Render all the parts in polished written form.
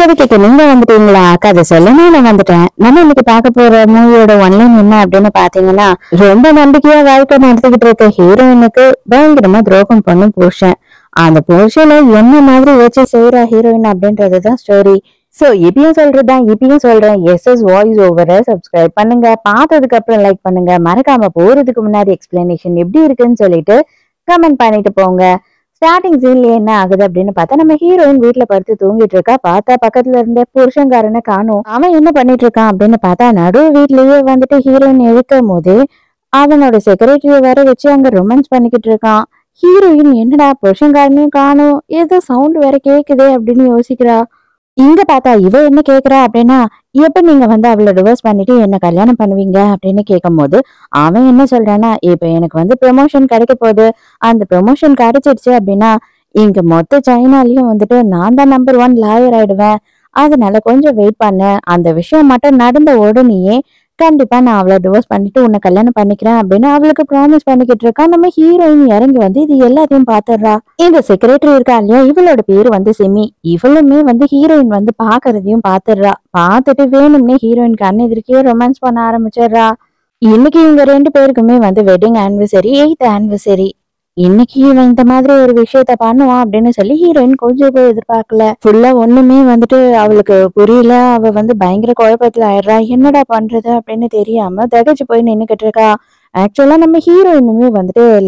சரி கேட்க நீங்க வந்துட்டீங்களா? கதை சொல்லணும் நான் வந்துட்டேன். நம்ம இன்னைக்கு பார்க்க போற மூவியோட ஒன்லைன் என்ன அப்படின்னு பாத்தீங்கன்னா, ரொம்ப நம்பிக்கையா வாழ்க்கை நடத்திக்கிட்டு இருக்க ஹீரோயினுக்கு பயங்கரமா துரோகம் பண்ணும் புருஷன். அந்த புருஷனை என்ன மாதிரி வச்சு செய்யற ஹீரோயின் அப்படின்றதுதான் ஸ்டோரி. சோ இப்பயும் சொல்றேன் எஸ் வாய்ஸ் ஓவரை சப்ஸ்கிரைப் பண்ணுங்க, பார்த்ததுக்கு அப்புறம் லைக் பண்ணுங்க, மறக்காம போறதுக்கு முன்னாடி எக்ஸ்பிளனேஷன் எப்படி இருக்குன்னு சொல்லிட்டு கமெண்ட் பண்ணிட்டு போங்க. ஸ்டார்டிங் சீன்ல என்ன ஆகுது அப்படின்னு பார்த்தா, நம்ம ஹீரோயின் வீட்டுல படுத்து தூங்கிட்டு இருக்கா. பார்த்தா பக்கத்துல இருந்த புருஷன்காரனை காணும். அவன் என்ன பண்ணிட்டு இருக்கான் அப்படின்னு பார்த்தா, நடு வீட்லயே வந்துட்டு ஹீரோயின் இருக்கும் போது அவனோட செக்ரட்டரிய வர வச்சு அங்க ரொமான்ஸ் பண்ணிக்கிட்டு இருக்கான். ஹீரோயின் என்னடா புருஷன்காரனையும் காணும், ஏதோ சவுண்ட் வேற கேக்குதே அப்படின்னு யோசிக்கிறா. இங்க பார்த்தா இவ என்ன கேக்குறா அப்படின்னா, எப்ப நீங்க அவளை டிவோர்ஸ் பண்ணிட்டு என்ன கல்யாணம் பண்ணுவீங்க அப்படின்னு கேட்கும் போது அவன் என்ன சொல்றான்னா, இப்ப எனக்கு ப்ரமோஷன் கிடைக்க போகுது, அந்த ப்ரமோஷன் கிடைச்சிடுச்சு அப்படின்னா இங்க மொத்த சைனாலையும் வந்துட்டு நான் தான் நம்பர் 1 லாயர் ஆயிடுவேன். அதனால கொஞ்சம் வெயிட் பண்ணு, அந்த விஷயம் மட்டும் நடந்த உடனேயே கண்டிப்பா நான் அவளை டிவோர்ஸ் பண்ணிட்டு உன்னை கல்யாணம் பண்ணிக்கிறேன் அப்படின்னு அவளுக்கு ப்ராமிஸ் பண்ணிக்கிட்டு இருக்கா. நம்ம ஹீரோயின் இறங்கி இது எல்லாத்தையும் பாத்துடுறா. இந்த செக்ரட்டரி இருக்கா இல்லையா, இவளோட பேரு செமி. இவளுமே ஹீரோயின் பாக்குறதையும் பாத்துடுறா. பாத்துட்டு வேணும்னே ஹீரோயின் கண்ணு எதிர்க்கே ரொமான்ஸ் பண்ண ஆரம்பிச்சிடுறா. இன்னைக்கு இவங்க 2 பேருக்குமே வெட்டிங் ஆனிவர்சரி, 8th ஆனிவர்சரி. இன்னைக்கு இவன் இந்த மாதிரி ஒரு விஷயத்த பண்ணுவான் அப்படின்னு சொல்லி ஹீரோயின் கொஞ்சம் போய் எதிர்பார்க்கல. ஃபுல்லா ஒண்ணுமே அவளுக்கு புரியல. அவ பயங்கர குழப்பத்துல ஆயிடுறா. என்னடா பண்றது அப்படின்னு தெரியாம தகச்சு போய் நின்னுகிட்டு இருக்கா. ஆக்சுவலா நம்ம ஹீரோயினுமே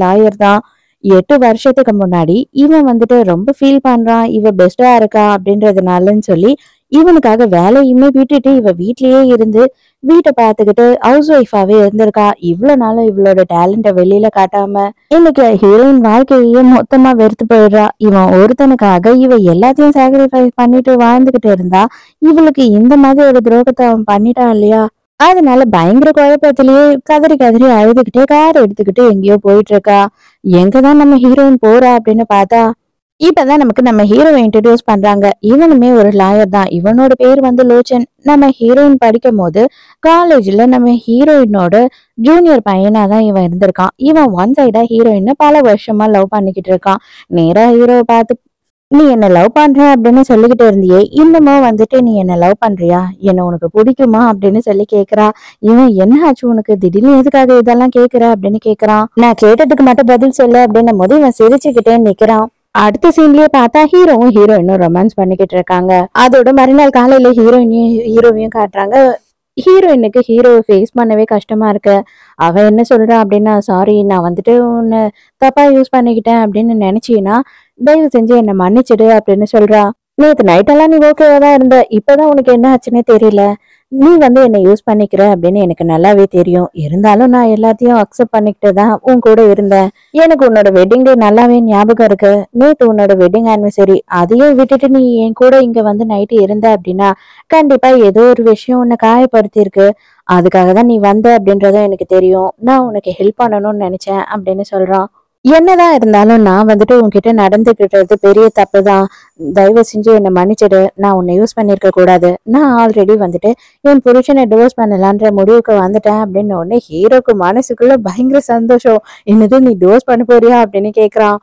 லாயர் தான். 8 வருஷத்துக்கு முன்னாடி இவன் ரொம்ப ஃபீல் பண்றான், இவ பெஸ்டா இருக்கா அப்படின்றதுனாலன்னு சொல்லி இவனுக்காக வேலையுமே விட்டுட்டு இவ வீட்லயே இருந்து வீட்டை பார்த்துக்கிட்டு ஹவுஸ் ஒய்ஃபாவே இருந்திருக்கா. இவ்வளவு நாளும் இவளோட டேலண்ட வெளியில காட்டாம இன்னைக்கு ஹீரோயின் வாழ்க்கையே மொத்தமா வெறுத்து போயிடுறா. இவன் ஒருத்தனுக்காக இவ எல்லாத்தையும் சாக்ரிஃபைஸ் பண்ணிட்டு வாழ்ந்துகிட்டு இருந்தா இவளுக்கு இந்த மாதிரி ஒரு துரோகத்தை அவன் பண்ணிட்டான் இல்லையா. அதனால பயங்கர குழப்பத்திலேயே கதறி கதறி அழுதுகிட்டே கார் எடுத்துக்கிட்டு எங்கேயோ போயிட்டு இருக்கா. எங்கதான் நம்ம ஹீரோயின் போறா அப்படின்னு பார்த்தா, இப்பதான் நமக்கு நம்ம ஹீரோவை இன்ட்ரடியூஸ் பண்றாங்க. இவனுமே ஒரு லாயர் தான். இவனோட பேர் லோச்சன். நம்ம ஹீரோயின் படிக்கும் போது காலேஜ்ல நம்ம ஹீரோயினோட ஜூனியர் பையனா தான் இவன் இருந்திருக்கான். இவன் ஒன் சைடா ஹீரோயினை பல வருஷமா லவ் பண்ணிக்கிட்டு இருக்கான். நேரா ஹீரோவை பார்த்து, நீ என்ன லவ் பண்ற அப்படின்னு சொல்லிக்கிட்டு இருந்தியே, இன்னமும் நீ என்ன லவ் பண்றியா, என்ன உனக்கு பிடிக்குமா அப்படின்னு சொல்லி கேக்குறா. இவன் என்ன ஆச்சு உனக்கு, திடீர்னு எதுக்காக இதெல்லாம் கேக்குற அப்படின்னு கேக்குறான். நான் கேட்டதுக்கு மட்டும் பதில் சொல்லு அப்படின்னும் போது இவன் சிரிச்சுக்கிட்டே நிக்கிறான். அடுத்த சீன்லயே பார்த்தா ஹீரோவும் ஹீரோயினும் ரொமான்ஸ் பண்ணிக்கிட்டு இருக்காங்க. அதோட மறுநாள் காலையில ஹீரோவையும் காட்டுறாங்க. ஹீரோயினுக்கு ஹீரோவை ஃபேஸ் பண்ணவே கஷ்டமா இருக்கு. அவ என்ன சொல்றா அப்படின்னா, சாரி நான் உன்னை தப்பா யூஸ் பண்ணிக்கிட்டேன் அப்படின்னு நினைச்சீன்னா தயவு செஞ்சு என்னை மன்னிச்சிடு அப்படின்னு சொல்றா. நேத்து நைட்டெல்லாம் நீ ஓகேவா தான் இருந்த, இப்பதான் உனக்கு என்ன ஆச்சுன்னே தெரியல. நீ என்னை யூஸ் பண்ணிக்கிற அப்படின்னு எனக்கு நல்லாவே தெரியும். இருந்தாலும் நான் எல்லாத்தையும் அக்செப்ட் பண்ணிக்கிட்டு தான் உன் கூட இருந்தேன். எனக்கு உன்னோட வெட்டிங் டே நல்லாவே ஞாபகம் இருக்கு. நேத்து உன்னோட வெட்டிங் ஆனிவர்சரி, அதையும் விட்டுட்டு நீ என் கூட இங்க நைட்டு இருந்த அப்படின்னா கண்டிப்பா ஏதோ ஒரு விஷயம் உன்னை காயப்படுத்தி இருக்கு. அதுக்காக தான் நீ வந்த அப்படின்றதும் எனக்கு தெரியும். நான் உனக்கு ஹெல்ப் பண்ணணும்னு நினைச்சேன் அப்படின்னு சொல்றான். என்னதான் இருந்தாலும் நான் உன்கிட்ட நடந்துகிட்டது பெரிய தப்பு தான். தயவு செஞ்சு என்னை மன்னிச்சிடு. நான் உன்னை யூஸ் பண்ணிருக்க கூடாது. நான் ஆல்ரெடி என் புருஷனை டிவோர்ஸ் பண்ணலான்ற முடிவுக்கு வந்துட்டேன் அப்படின்னு உடனே ஹீரோக்கு மனசுக்குள்ள பயங்கர சந்தோஷம். என்னது நீ டிவோர்ஸ் பண்ண போறியா அப்படின்னு கேக்குறான்.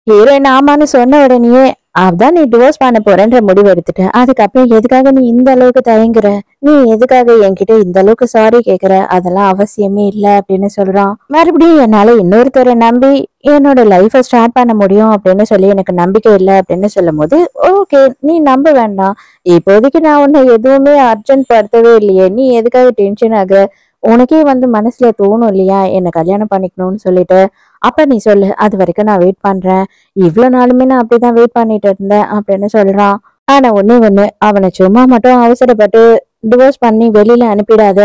ஹீரோயின் ஆமான்னு சொன்ன உடனேயே, அதான் நீ டிவோர்ஸ் பண்ண போறேன்ற முடிவு எடுத்துட்ட, அதுக்கப்புறம் எதுக்காக நீ இந்த அளவுக்கு தயங்குற, நீ எதுக்காக என்கிட்ட இந்த அளவுக்கு சாரி கேக்குற, அதெல்லாம் அவசியமே இல்லை அப்படின்னு சொல்றான். மறுபடியும் என்னால இன்னொருத்தரை நம்பி என்னோட லைஃபை ஸ்டார்ட் பண்ண முடியும் அப்படின்னு சொல்லி எனக்கு நம்பிக்கை இல்லை அப்படின்னு சொல்லும் போது, ஓகே நீ நம்ப வேண்டாம், இப்போதைக்கு நான் உன்னை எதுவுமே அர்ஜென்ட் படுத்தவே இல்லையே, நீ எதுக்காக டென்ஷன் ஆகுற, உனக்கே மனசுல தோணும் இல்லையா என்ன கல்யாணம் பண்ணிக்கணும்னு சொல்லிட்டு, அப்ப நீ சொல்லு, அது வரைக்கும் நான் வெயிட் பண்றேன். இவ்வளவு நாளுமே நான் அப்படிதான் வெயிட் பண்ணிட்டு இருந்தேன் அப்படின்னு சொல்றான். ஆனா ஒண்ணு அவனை சும்மா மட்டும் அவசரப்பட்டு டிவோர்ஸ் பண்ணி வெளியில அனுப்பிடாத.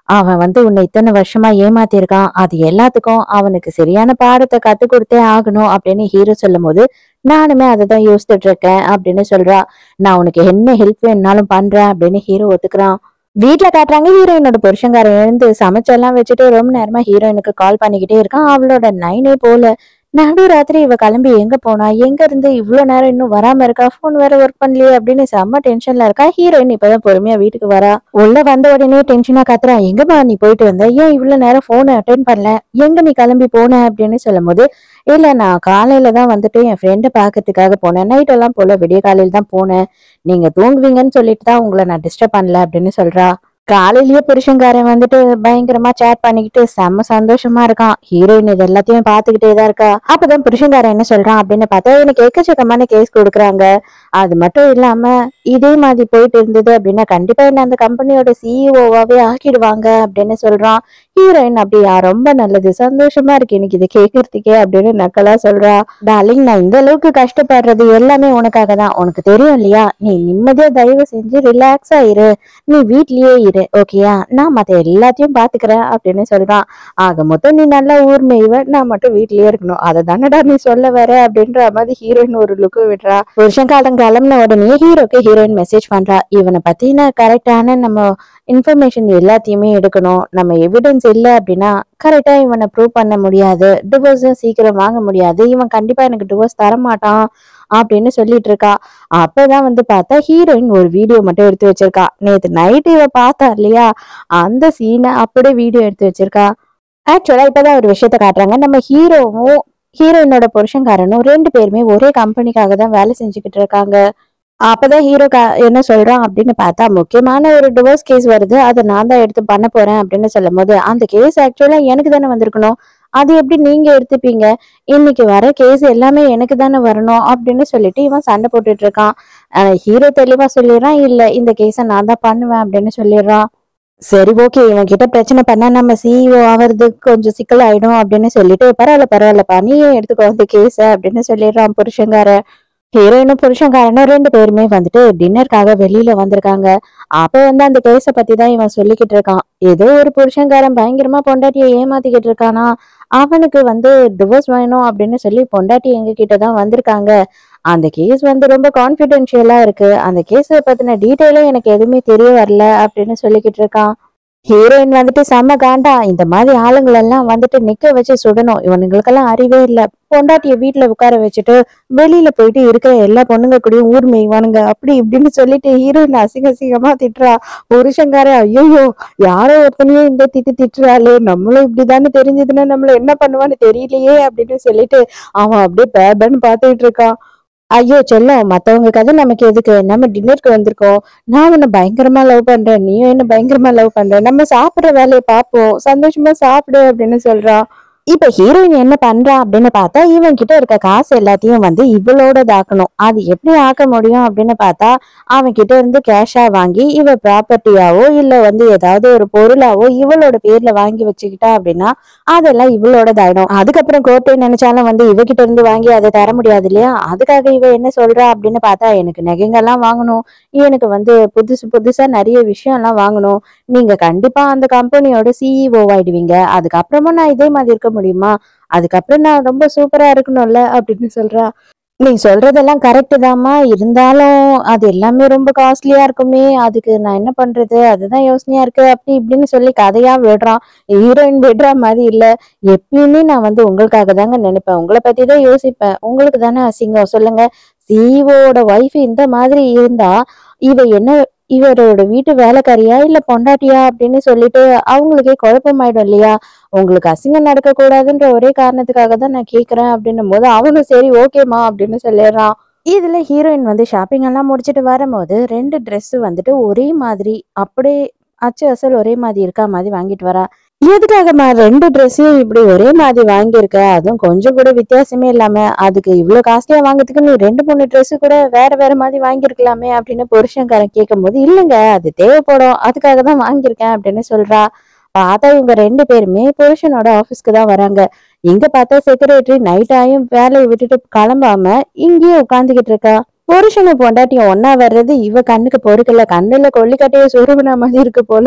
அவன் உன்னை இத்தனை வருஷமா ஏமாத்திருக்கான். அது எல்லாத்துக்கும் அவனுக்கு சரியான பாடத்தை கத்து கொடுத்தே ஆகணும் அப்படின்னு ஹீரோ சொல்லும் போது, நானுமே அதை தான் யோசிச்சுட்டு இருக்கேன் அப்படின்னு சொல்றா. நான் உனக்கு என்ன ஹெல்ப் வேணாலும் பண்றேன் அப்படின்னு ஹீரோ ஒத்துக்கிறான். வீட்டுல காட்டுறாங்க. ஹீரோயினோட புருஷங்காரன் எழுந்து சமைச்செல்லாம் வச்சுட்டு ரொம்ப நேரமா ஹீரோயினுக்கு கால் பண்ணிக்கிட்டே இருக்கான். அவளோட லைனே போல. நடுராத்திரி இவ கிளம்பி எங்க போனா, எங்க இருந்து இவ்வளவு நேரம் இன்னும் வராம இருக்கா, போன் வேற ஒர்க் பண்ணலையே அப்படின்னு செம்ம டென்ஷன்ல இருக்கா. ஹீரோயின் இப்பதான் பொறுமையா வீட்டுக்கு வரா. உள்ள வந்த உடனே டென்ஷனா கத்துறா, எங்கம்மா நீ போயிட்டு வந்த, ஏன் இவ்வளவு நேரம் போனை அட்டென்ட் பண்ணல, எங்க நீ கிளம்பி போன அப்படின்னு சொல்லும் போது, இல்ல நான் காலையில தான் வந்துட்டு என் ஃப்ரெண்டை பாக்கிறதுக்காக போனேன், நைட் எல்லாம் போல விடிய காலையில தான் போனேன், நீங்க தூங்குவீங்கன்னு சொல்லிட்டு தான் உங்களை நான் டிஸ்டர்ப் பண்ணல அப்படின்னு சொல்றா. காலையிலயே புருஷன்காரன் வந்துட்டு பயங்கரமா சேட் பண்ணிக்கிட்டு செம்ம சந்தோஷமா இருக்கான். ஹீரோயின் இது எல்லாத்தையும் பாத்துக்கிட்டே தான் இருக்கா. அப்பதான் புருஷன்காரன் என்ன சொல்றான் அப்படின்னு பார்த்தா, எனக்கு எக்கச்சக்கமான கேஸ் கொடுக்குறாங்க, அது மட்டும் இல்லாம இதே மாதிரி போயிட்டு இருந்தது அப்படின்னா கண்டிப்பா என்ன அந்த கம்பெனியோட சிஇஓவாவே ஆக்கிடுவாங்க அப்படின்னு சொல்றான். ஹீரோயின் அப்படியா, ரொம்ப நல்லது, சந்தோஷமா இருக்கு எனக்கு இது கேட்கறதுக்கே அப்படின்னு நக்கலா சொல்றா. டார்லிங், நான் இந்த அளவுக்கு கஷ்டப்படுறது எல்லாமே உனக்காக தான், உனக்கு தெரியும் இல்லையா, நீ நிம்மதியா தயவு செஞ்சு ரிலாக்ஸா இரு, நீ வீட்லயே இரு, ஓகேயா, நான் மத்த எல்லாத்தையும் பாத்துக்கிறேன் அப்படின்னு சொல்றான். ஆக மொத்தம் நீ நல்லா ஊர் மேய்வ, நான் மட்டும் வீட்லயே இருக்கணும், அதை தானடா நீ சொல்ல வர அப்படின்ற மாதிரி ஹீரோயின் ஒரு லுக்கு விடுறா. புருஷன் காலம் கிளம்பின உடனே ஹீரோக்கு ஹீரோயின் மெசேஜ் பண்றா, இவனை பத்தின கரெக்டான நம்ம இன்ஃபர்மேஷன் எல்லாத்தையுமே எடுக்கணும், நம்ம எவிடன்ஸ் இல்லை அப்படின்னா கரெக்டா இவனை ப்ரூவ் பண்ண முடியாது, டிவோர்ஸும் சீக்கிரம் வாங்க முடியாது, இவன் கண்டிப்பா எனக்கு டிவோர்ஸ் தரமாட்டான் அப்படின்னு சொல்லிட்டு இருக்கா. அப்பதான் வந்து பார்த்தா ஹீரோயின் ஒரு வீடியோ மட்டும் எடுத்து வச்சிருக்கா. நேத்து நைட்டு இவ பார்த்தா இல்லையா, அந்த சீனை அப்படியே வீடியோ எடுத்து வச்சிருக்கா. ஆக்சுவலா இப்பதான் ஒரு விஷயத்த காட்டுறாங்க. நம்ம ஹீரோவும் ஹீரோயினோட புருஷன்காரனும் ரெண்டு பேருமே ஒரே கம்பெனிக்காக தான் வேலை செஞ்சுக்கிட்டு இருக்காங்க. அப்பதான் ஹீரோ என்ன சொல்றான் அப்படின்னு பார்த்தா, முக்கியமான ஒரு டிவோர்ஸ் கேஸ் வருது, அதை நான் தான் எடுத்து பண்ண போறேன் அப்படின்னு சொல்லும் போது, அந்த கேஸ் ஆக்சுவலா எனக்கு தானே வந்திருக்கணும், அது எப்படி நீங்க எடுத்துப்பீங்க, இன்னைக்கு வர கேஸ் எல்லாமே எனக்கு தானே வரணும் அப்படின்னு சொல்லிட்டு இவன் சண்டை போட்டுட்டு இருக்கான். ஹீரோ தெளிவா சொல்லிடுறான், இல்ல இந்த கேஸை நான் தான் பண்ணுவேன் அப்படின்னு சொல்லிடுறான். சரி ஓகே, இவன் கிட்ட பிரச்சனை பண்ணா நம்ம சிஇஓ ஆவறதுக்கு கொஞ்சம் சிக்கல் ஆயிடும் அப்படின்னு சொல்லிட்டு, பரவாயில்ல பரவாயில்லப்பா நீயே எடுத்துக்கோ அந்த கேஸ அப்படின்னு சொல்லிடுறான் புருஷங்கார. ஹீரோயினும் புருஷன்காரனும் ரெண்டு பேருமே வந்துட்டு டின்னருக்காக வெளியில வந்திருக்காங்க. அப்ப வந்து அந்த கேஸ பத்தி தான் இவன் சொல்லிக்கிட்டு இருக்கான். ஏதோ ஒரு புருஷன்காரன் பயங்கரமா பொண்டாட்டியை ஏமாத்திக்கிட்டு இருக்கானா, அவனுக்கு வந்து டிவோர்ஸ் வேணும் அப்படின்னு சொல்லி பொண்டாட்டி எங்க கிட்டதான் வந்திருக்காங்க, அந்த கேஸ் வந்து ரொம்ப கான்பிடென்ஷியலா இருக்கு, அந்த கேஸ பத்தின டீட்டெயிலே எனக்கு எதுவுமே தெரிய வரல அப்படின்னு சொல்லிக்கிட்டு இருக்கான். ஹீரோயின் வந்துட்டு செம்ம காண்டா, இந்த மாதிரி ஆளுங்களெல்லாம் வந்துட்டு நிக்க வச்சு சுடணும், இவனுங்களுக்கெல்லாம் அறிவே இல்ல, பொண்டாட்டிய வீட்டுல உட்கார வச்சுட்டு வெளியில போயிட்டு இருக்கிற எல்லா பொண்ணுங்க கூடயும் ஊர் மேய்வானுங்க அப்படி இப்படின்னு சொல்லிட்டு ஹீரோயின் அசிங்க அசிங்கமா திட்டுறா. புருஷங்கார, ஐயோ யாரோ ஒருத்தனையும் இந்த திட்டுறாளே, நம்மளும் இப்படிதானே, தெரிஞ்சதுன்னா நம்மள என்ன பண்ணுவான்னு தெரியலையே அப்படின்னு சொல்லிட்டு அவன் அப்படியே பேபன்னு பாத்துக்கிட்டு இருக்கான். ஐயோ செல்லம், மத்தவங்க கதை நமக்கு எதுக்கு, நம்ம டின்னருக்கு வந்திருக்கோம், நான் உன்னை பயங்கரமா லவ் பண்றேன், நீயும் என்ன பயங்கரமா லவ் பண்ற, நம்ம சாப்பிடுற வேலையை பார்ப்போம், சந்தோஷமா சாப்பிடு அப்படின்னு சொல்றா. இப்ப ஹீரோயின் என்ன பண்றா அப்படின்னு பார்த்தா, இவன் கிட்ட இருக்க காசு எல்லாத்தையும் வந்து இவளோட தாக்கணும், அது எப்படி ஆக்க முடியும் அப்படின்னு பார்த்தா, அவன் கிட்ட இருந்து கேஷா வாங்கி இவ ப்ராப்பர்ட்டியாவோ இல்ல வந்து ஏதாவது ஒரு பொருளாவோ இவளோட பேர்ல வாங்கி வச்சுக்கிட்டா அப்படின்னா அதெல்லாம் இவளோடதாயிடும். அதுக்கப்புறம் கோர்ட்டை நினைச்சாலும் வந்து இவகிட்ட இருந்து வாங்கி அதை தர முடியாது இல்லையா, அதுக்காக இவ என்ன சொல்றா அப்படின்னு பார்த்தா, எனக்கு நகைங்கெல்லாம் வாங்கணும், எனக்கு வந்து புதுசு புதுசா நிறைய விஷயம் எல்லாம் வாங்கணும், நீங்க கண்டிப்பா அந்த கம்பெனியோட சிஇஓ ஆயிடுவீங்க, அதுக்கப்புறமா நான் இதே மாதிரி இருக்க முடியுமா, அதுக்கப்புறம் நான் ரொம்ப சூப்பரா இருக்கணும்ல அப்படின்னு சொல்றா. நீ சொல்றதெல்லாம் கரெக்ட் தாம்மா, இருந்தாலும் அது எல்லாமே ரொம்ப காஸ்ட்லியா இருக்குமே, அதுக்கு நான் என்ன பண்றது, அதுதான் யோசனையா இருக்கு அப்படி இப்படின்னு சொல்லி கதையா விடுறான். ஹீரோயின் விடுற மாதிரி இல்ல, எப்பயுமே நான் வந்து உங்களுக்காக தாங்க நினைப்பேன், உங்களை பத்தி தான் யோசிப்பேன், உங்களுக்கு தானே அசிங்கம் சொல்லுங்க, சிஇஓட ஒய்ஃப் இந்த மாதிரி இருந்தா இவ என்ன இவரோட வீட்டு வேலைக்காரியா இல்ல பொண்டாட்டியா அப்படின்னு சொல்லிட்டு அவங்களுக்கே குழப்பமாயிடும் இல்லையா, உங்களுக்கு அசிங்கம் நடக்க கூடாதுன்ற ஒரே காரணத்துக்காக தான் நான் கேக்குறேன் அப்படின்னும் போது அவனும் சரி ஓகேமா அப்படின்னு சொல்லிடுறான். இதுல ஹீரோயின் வந்து ஷாப்பிங் எல்லாம் முடிச்சிட்டு வரும்போது ரெண்டு Dress வந்துட்டு ஒரே மாதிரி அப்படியே அச்சு அசல் ஒரே மாதிரி இருக்கா மாதிரி வாங்கிட்டு வரா. எதுக்காகம்மா ரெண்டு ட்ரெஸ்ஸையும் இப்படி ஒரே மாதிரி வாங்கியிருக்க, அதுவும் கொஞ்சம் கூட வித்தியாசமே இல்லாம, அதுக்கு இவ்வளவு காஸ்ட்லியா வாங்குறதுக்கு நீ ரெண்டு மூணு Dress கூட வேற வேற மாதிரி வாங்கியிருக்கலாமே அப்படின்னு புருஷன்காரன் கேட்கும் போது, இல்லைங்க அது தேவைப்படும் அதுக்காக தான் வாங்கியிருக்கேன் அப்படின்னு சொல்றா. பார்த்தா இவங்க ரெண்டு பேருமே புருஷனோட ஆபீஸ்க்கு தான் வராங்க. இங்க பார்த்தா செக்ரட்டரி நைட் ஆயும் வேலையை விட்டுட்டு கிளம்பாம இங்கேயே உட்காந்துக்கிட்டு இருக்கா. புருஷனும் பொண்டாட்டியும் ஒன்னா வர்றது இவ கண்ணுக்கு பொறுக்கல, கண்ணுல கொல்லிக்கட்டையை சொருகுன மாதிரி இருக்கு போல.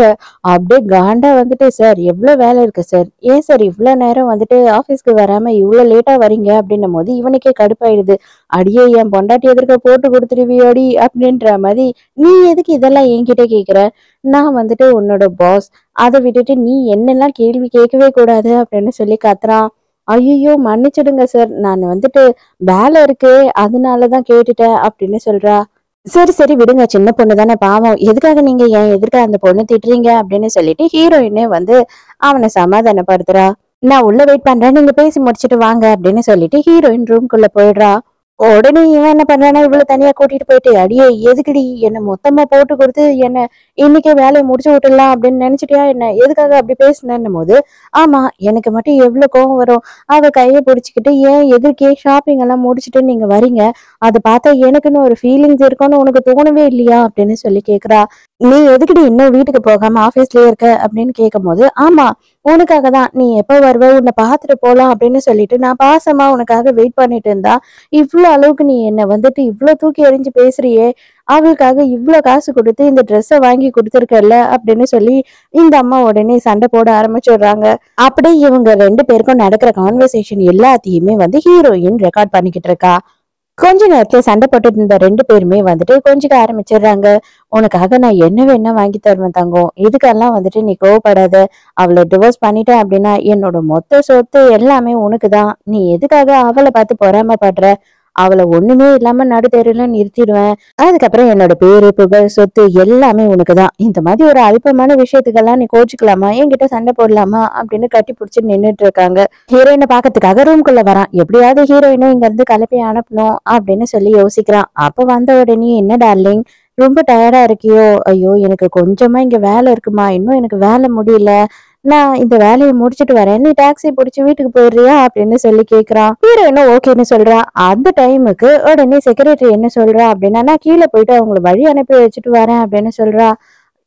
அப்படியே காண்டா வந்துட்டு, சார் எவ்வளவு வேலை இருக்கு சார், ஏன் சார் இவ்வளவு நேரம் வந்துட்டு ஆபீஸ்க்கு வராம இவ்வளவு லேட்டா வரீங்க அப்படின்னும் போது இவனுக்கே கடுப்பாயிடுது. அடியே என் பொண்டாட்டி எதிர்க்க போட்டு கொடுத்துருவியோடி அப்படின்ற மாதிரி, நீ எதுக்கு இதெல்லாம் என்கிட்ட கேக்குற, நான் வந்துட்டு உன்னோட பாஸ், அதை விட்டுட்டு நீ என்னெல்லாம் கேள்வி கேட்கவே கூடாது அப்படின்னு சொல்லி கத்துறான். ஐயோ மன்னிச்சிடுங்க சார், நான் வந்துட்டு வேலை இருக்கு அதனாலதான் கேட்டுட்டேன் அப்படின்னு சொல்றா. சரி சரி விடுங்க, சின்ன பொண்ணு தானே பாவம், எதுக்காக நீங்க ஏன் எதிர்க்க அந்த பொண்ணு திட்டுறீங்க அப்படின்னு சொல்லிட்டு ஹீரோயினே வந்து அவனை சமாதானப்படுத்துறா. நான் உள்ள வெயிட் பண்றேன், நீங்க பேசி முடிச்சிட்டு வாங்க அப்படின்னு சொல்லிட்டு ஹீரோயின் ரூம்குள்ள போயிடுறா. உடனே இவன் என்ன பண்றானா, இவ்வளவு தனியா கூட்டிட்டு போயிட்டு, அடியே எதுக்குடி என்ன மொத்தமா போட்டு கொடுத்து என்ன இன்னைக்கே வேலையை முடிச்சு விட்டுடலாம் அப்படின்னு நினைச்சிட்டியா என்ன, எதுக்காக அப்படி பேசுனேன்னும் போது, ஆமா எனக்கு மட்டும் எவ்வளவு கோவம் வரும், அவ கையை பிடிச்சிக்கிட்டு ஏன் எதிர்க்கே ஷாப்பிங் எல்லாம் முடிச்சுட்டு நீங்க வரீங்க, அதை பார்த்தா எனக்குன்னு ஒரு ஃபீலிங்ஸ் இருக்கும்னு உனக்கு தோணவே இல்லையா அப்படின்னு சொல்லி கேக்குறா. நீ எதுக்குடி இன்னும் வீட்டுக்கு போகாம ஆபீஸ்லயே இருக்க அப்படின்னு கேட்கும் போது, ஆமா உனக்காக தான், நீ எப்ப வருவ உன்னை பாத்துட்டு போலாம் அப்படின்னு சொல்லிட்டு நான் பாசமா உனக்காக வெயிட் பண்ணிட்டு இருந்தா, இவ்வளவு அளவுக்கு நீ என்ன வந்துட்டு இவ்வளவு தூக்கி எறிஞ்சு பேசுறியே, அவளுக்காக இவ்வளவு காசு கொடுத்து இந்த ட்ரெஸ்ஸை வாங்கி கொடுத்துருக்கல அப்படின்னு சொல்லி இந்த அம்மா உடனே சண்டை போட ஆரம்பிச்சிடுறாங்க. அப்படியே இவங்க ரெண்டு பேருக்கும் நடக்கிற கான்வர்சேஷன் எல்லாத்தையுமே வந்து ஹீரோயின் ரெக்கார்ட் பண்ணிக்கிட்டு இருக்கா. கொஞ்ச நேரத்துல சண்டை போட்டுட்டு இருந்த ரெண்டு பேருமே வந்துட்டு கொஞ்சிக்க ஆரம்பிச்சிடுறாங்க. உனக்காக நான் என்ன வேணா வாங்கி தருவேன் தங்கம், இதுக்கெல்லாம் வந்துட்டு நீ கோவப்படாத, அவளை டிவோர்ஸ் பண்ணிட்டேன் அப்படின்னா என்னோட மொத்த சொத்து எல்லாமே உனக்குதான், நீ எதுக்காக அவளை பார்த்து பொறாமைப்படுற, அவளை ஒண்ணுமே இல்லாம நடுத்தெருல நிறுத்திடுவேன், அதுக்கப்புறம் என்னோட பேரு புகழ் சொத்து எல்லாமே உனக்குதான், இந்த மாதிரி ஒரு அல்பமான விஷயத்துக்கெல்லாம் நீ கோச்சுக்கலாமா, என்கிட்ட சண்டை போடலாமா அப்படின்னு கட்டி பிடிச்சி நின்னுட்டு இருக்காங்க. ஹீரோயினை பாக்கிறதுக்காக ரூம்குள்ள வரான், எப்படியாவது ஹீரோயினை இங்க இருந்து கிளப்பி அனுப்பணும் அப்படின்னு சொல்லி யோசிக்கிறான். அப்ப வந்த உடனே, என்ன டார்லிங் ரொம்ப டயர்டா இருக்கியோ, ஐயோ எனக்கு கொஞ்சமா இங்க வேலை இருக்குமா, இன்னும் எனக்கு வேலை முடியல, நான் இந்த வேலையை முடிச்சிட்டு வரேன், நீ டாக்ஸி பிடிச்சி வீட்டுக்கு போயிடுறியா அப்படின்னு சொல்லி கேக்குறான். ஹீரோயினும் ஓகேன்னு சொல்றா. அந்த டைமுக்கு உடனே செக்ரட்டரி என்ன சொல்றா அப்படின்னா, நான் கீழே போயிட்டு அவங்களை வழி அனுப்பி வச்சுட்டு வரேன் அப்படின்னு சொல்றா.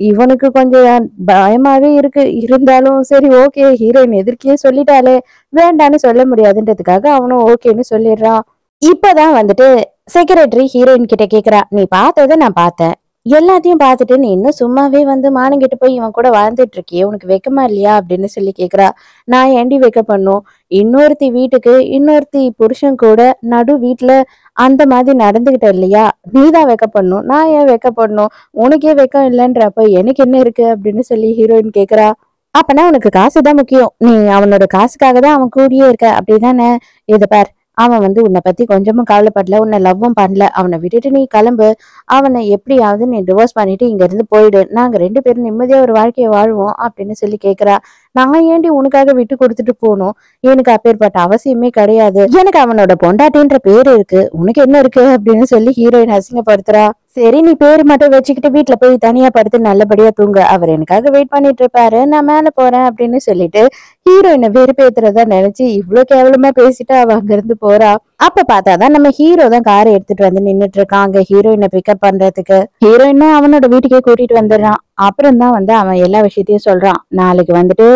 இவனுக்கு கொஞ்சம் பயமாவே இருக்கு, இருந்தாலும் சரி ஓகே, ஹீரோயின் எதிர்க்கே சொல்லிட்டாலே வேண்டான்னு சொல்ல முடியாதுன்றதுக்காக அவனும் ஓகேன்னு சொல்லிடுறான். இப்பதான் வந்துட்டு செக்ரட்டரி ஹீரோயின் கிட்ட கேக்குறா, நீ பார்த்ததை நான் பார்த்தேன், எல்லாத்தையும் பார்த்துட்டு நீ இன்னும் சும்மாவே வந்து மானங்கிட்டு போய் இவன் கூட வாழ்ந்துட்டு இருக்கியே, உனக்கு வெக்கமா இல்லையா அப்படின்னு சொல்லி கேக்குறா. நான் ஏண்டி வெக்க பண்ணும், இன்னொருத்தி வீட்டுக்கு இன்னொருத்தி புருஷன் கூட நடு வீட்டுல அந்த மாதிரி நடந்துகிட்ட இல்லையா, நீதான் வெக்க பண்ணும், நான் ஏன் வெக்க பண்ணும், உனக்கே வெக்கம் இல்லைன்றப்ப எனக்கு என்ன இருக்கு அப்படின்னு சொல்லி ஹீரோயின் கேக்குறா. அப்பனா உனக்கு காசுதான் முக்கியம், நீ அவனோட காசுக்காக தான் அவன் கூடியே இருக்க அப்படிதானே, இத பார், அவன் வந்து உன்னை பத்தி கொஞ்சமும் கவலைப்படல, உன்னை லவ்வும் பண்ணல, அவனை விட்டுட்டு நீ கிளம்பு, அவனை எப்படியாவது நீ டிவோர்ஸ் பண்ணிட்டு இங்க இருந்து போயிடு, நாங்க ரெண்டு பேரும் நிம்மதியா ஒரு வாழ்க்கையை வாழ்வோம் அப்படின்னு சொல்லி கேக்குறா. நான் ஏண்டி உனக்காக விட்டு கொடுத்துட்டு போகணும், எனக்கு அப்பேற்பட்ட அவசியமே கிடையாது, எனக்கு அவனோட பொண்டாட்டின்ற பேரு இருக்கு, உனக்கு என்ன இருக்கு அப்படின்னு சொல்லி ஹீரோயின் அசிங்கப்படுத்துறா. சரி நீ பேரு மட்டும் வச்சுக்கிட்டு வீட்டுல போய் தனியா படுத்து நல்லபடியா தூங்க, அவர் எனக்காக வெயிட் பண்ணிட்டு இருப்பாரு, நான் மேல போறேன் அப்படின்னு சொல்லிட்டு ஹீரோயினை வெறுப்பேத்துறதா நினைச்சு இவ்வளவு கேவலமா பேசிட்டு அவ அங்க இருந்து போறா. அப்ப பார்த்தாதான் நம்ம ஹீரோ தான் காரை எடுத்துட்டு வந்து நின்னுட்டு இருக்கான் அங்க ஹீரோயினை பிக்கப் பண்றதுக்கு. ஹீரோயினை அவனோட வீட்டுக்கே கூட்டிட்டு வந்துடுறான். அப்புறம் தான் வந்து அவன் எல்லா விஷயத்தையும் சொல்றான். நாளைக்கு வந்துட்டு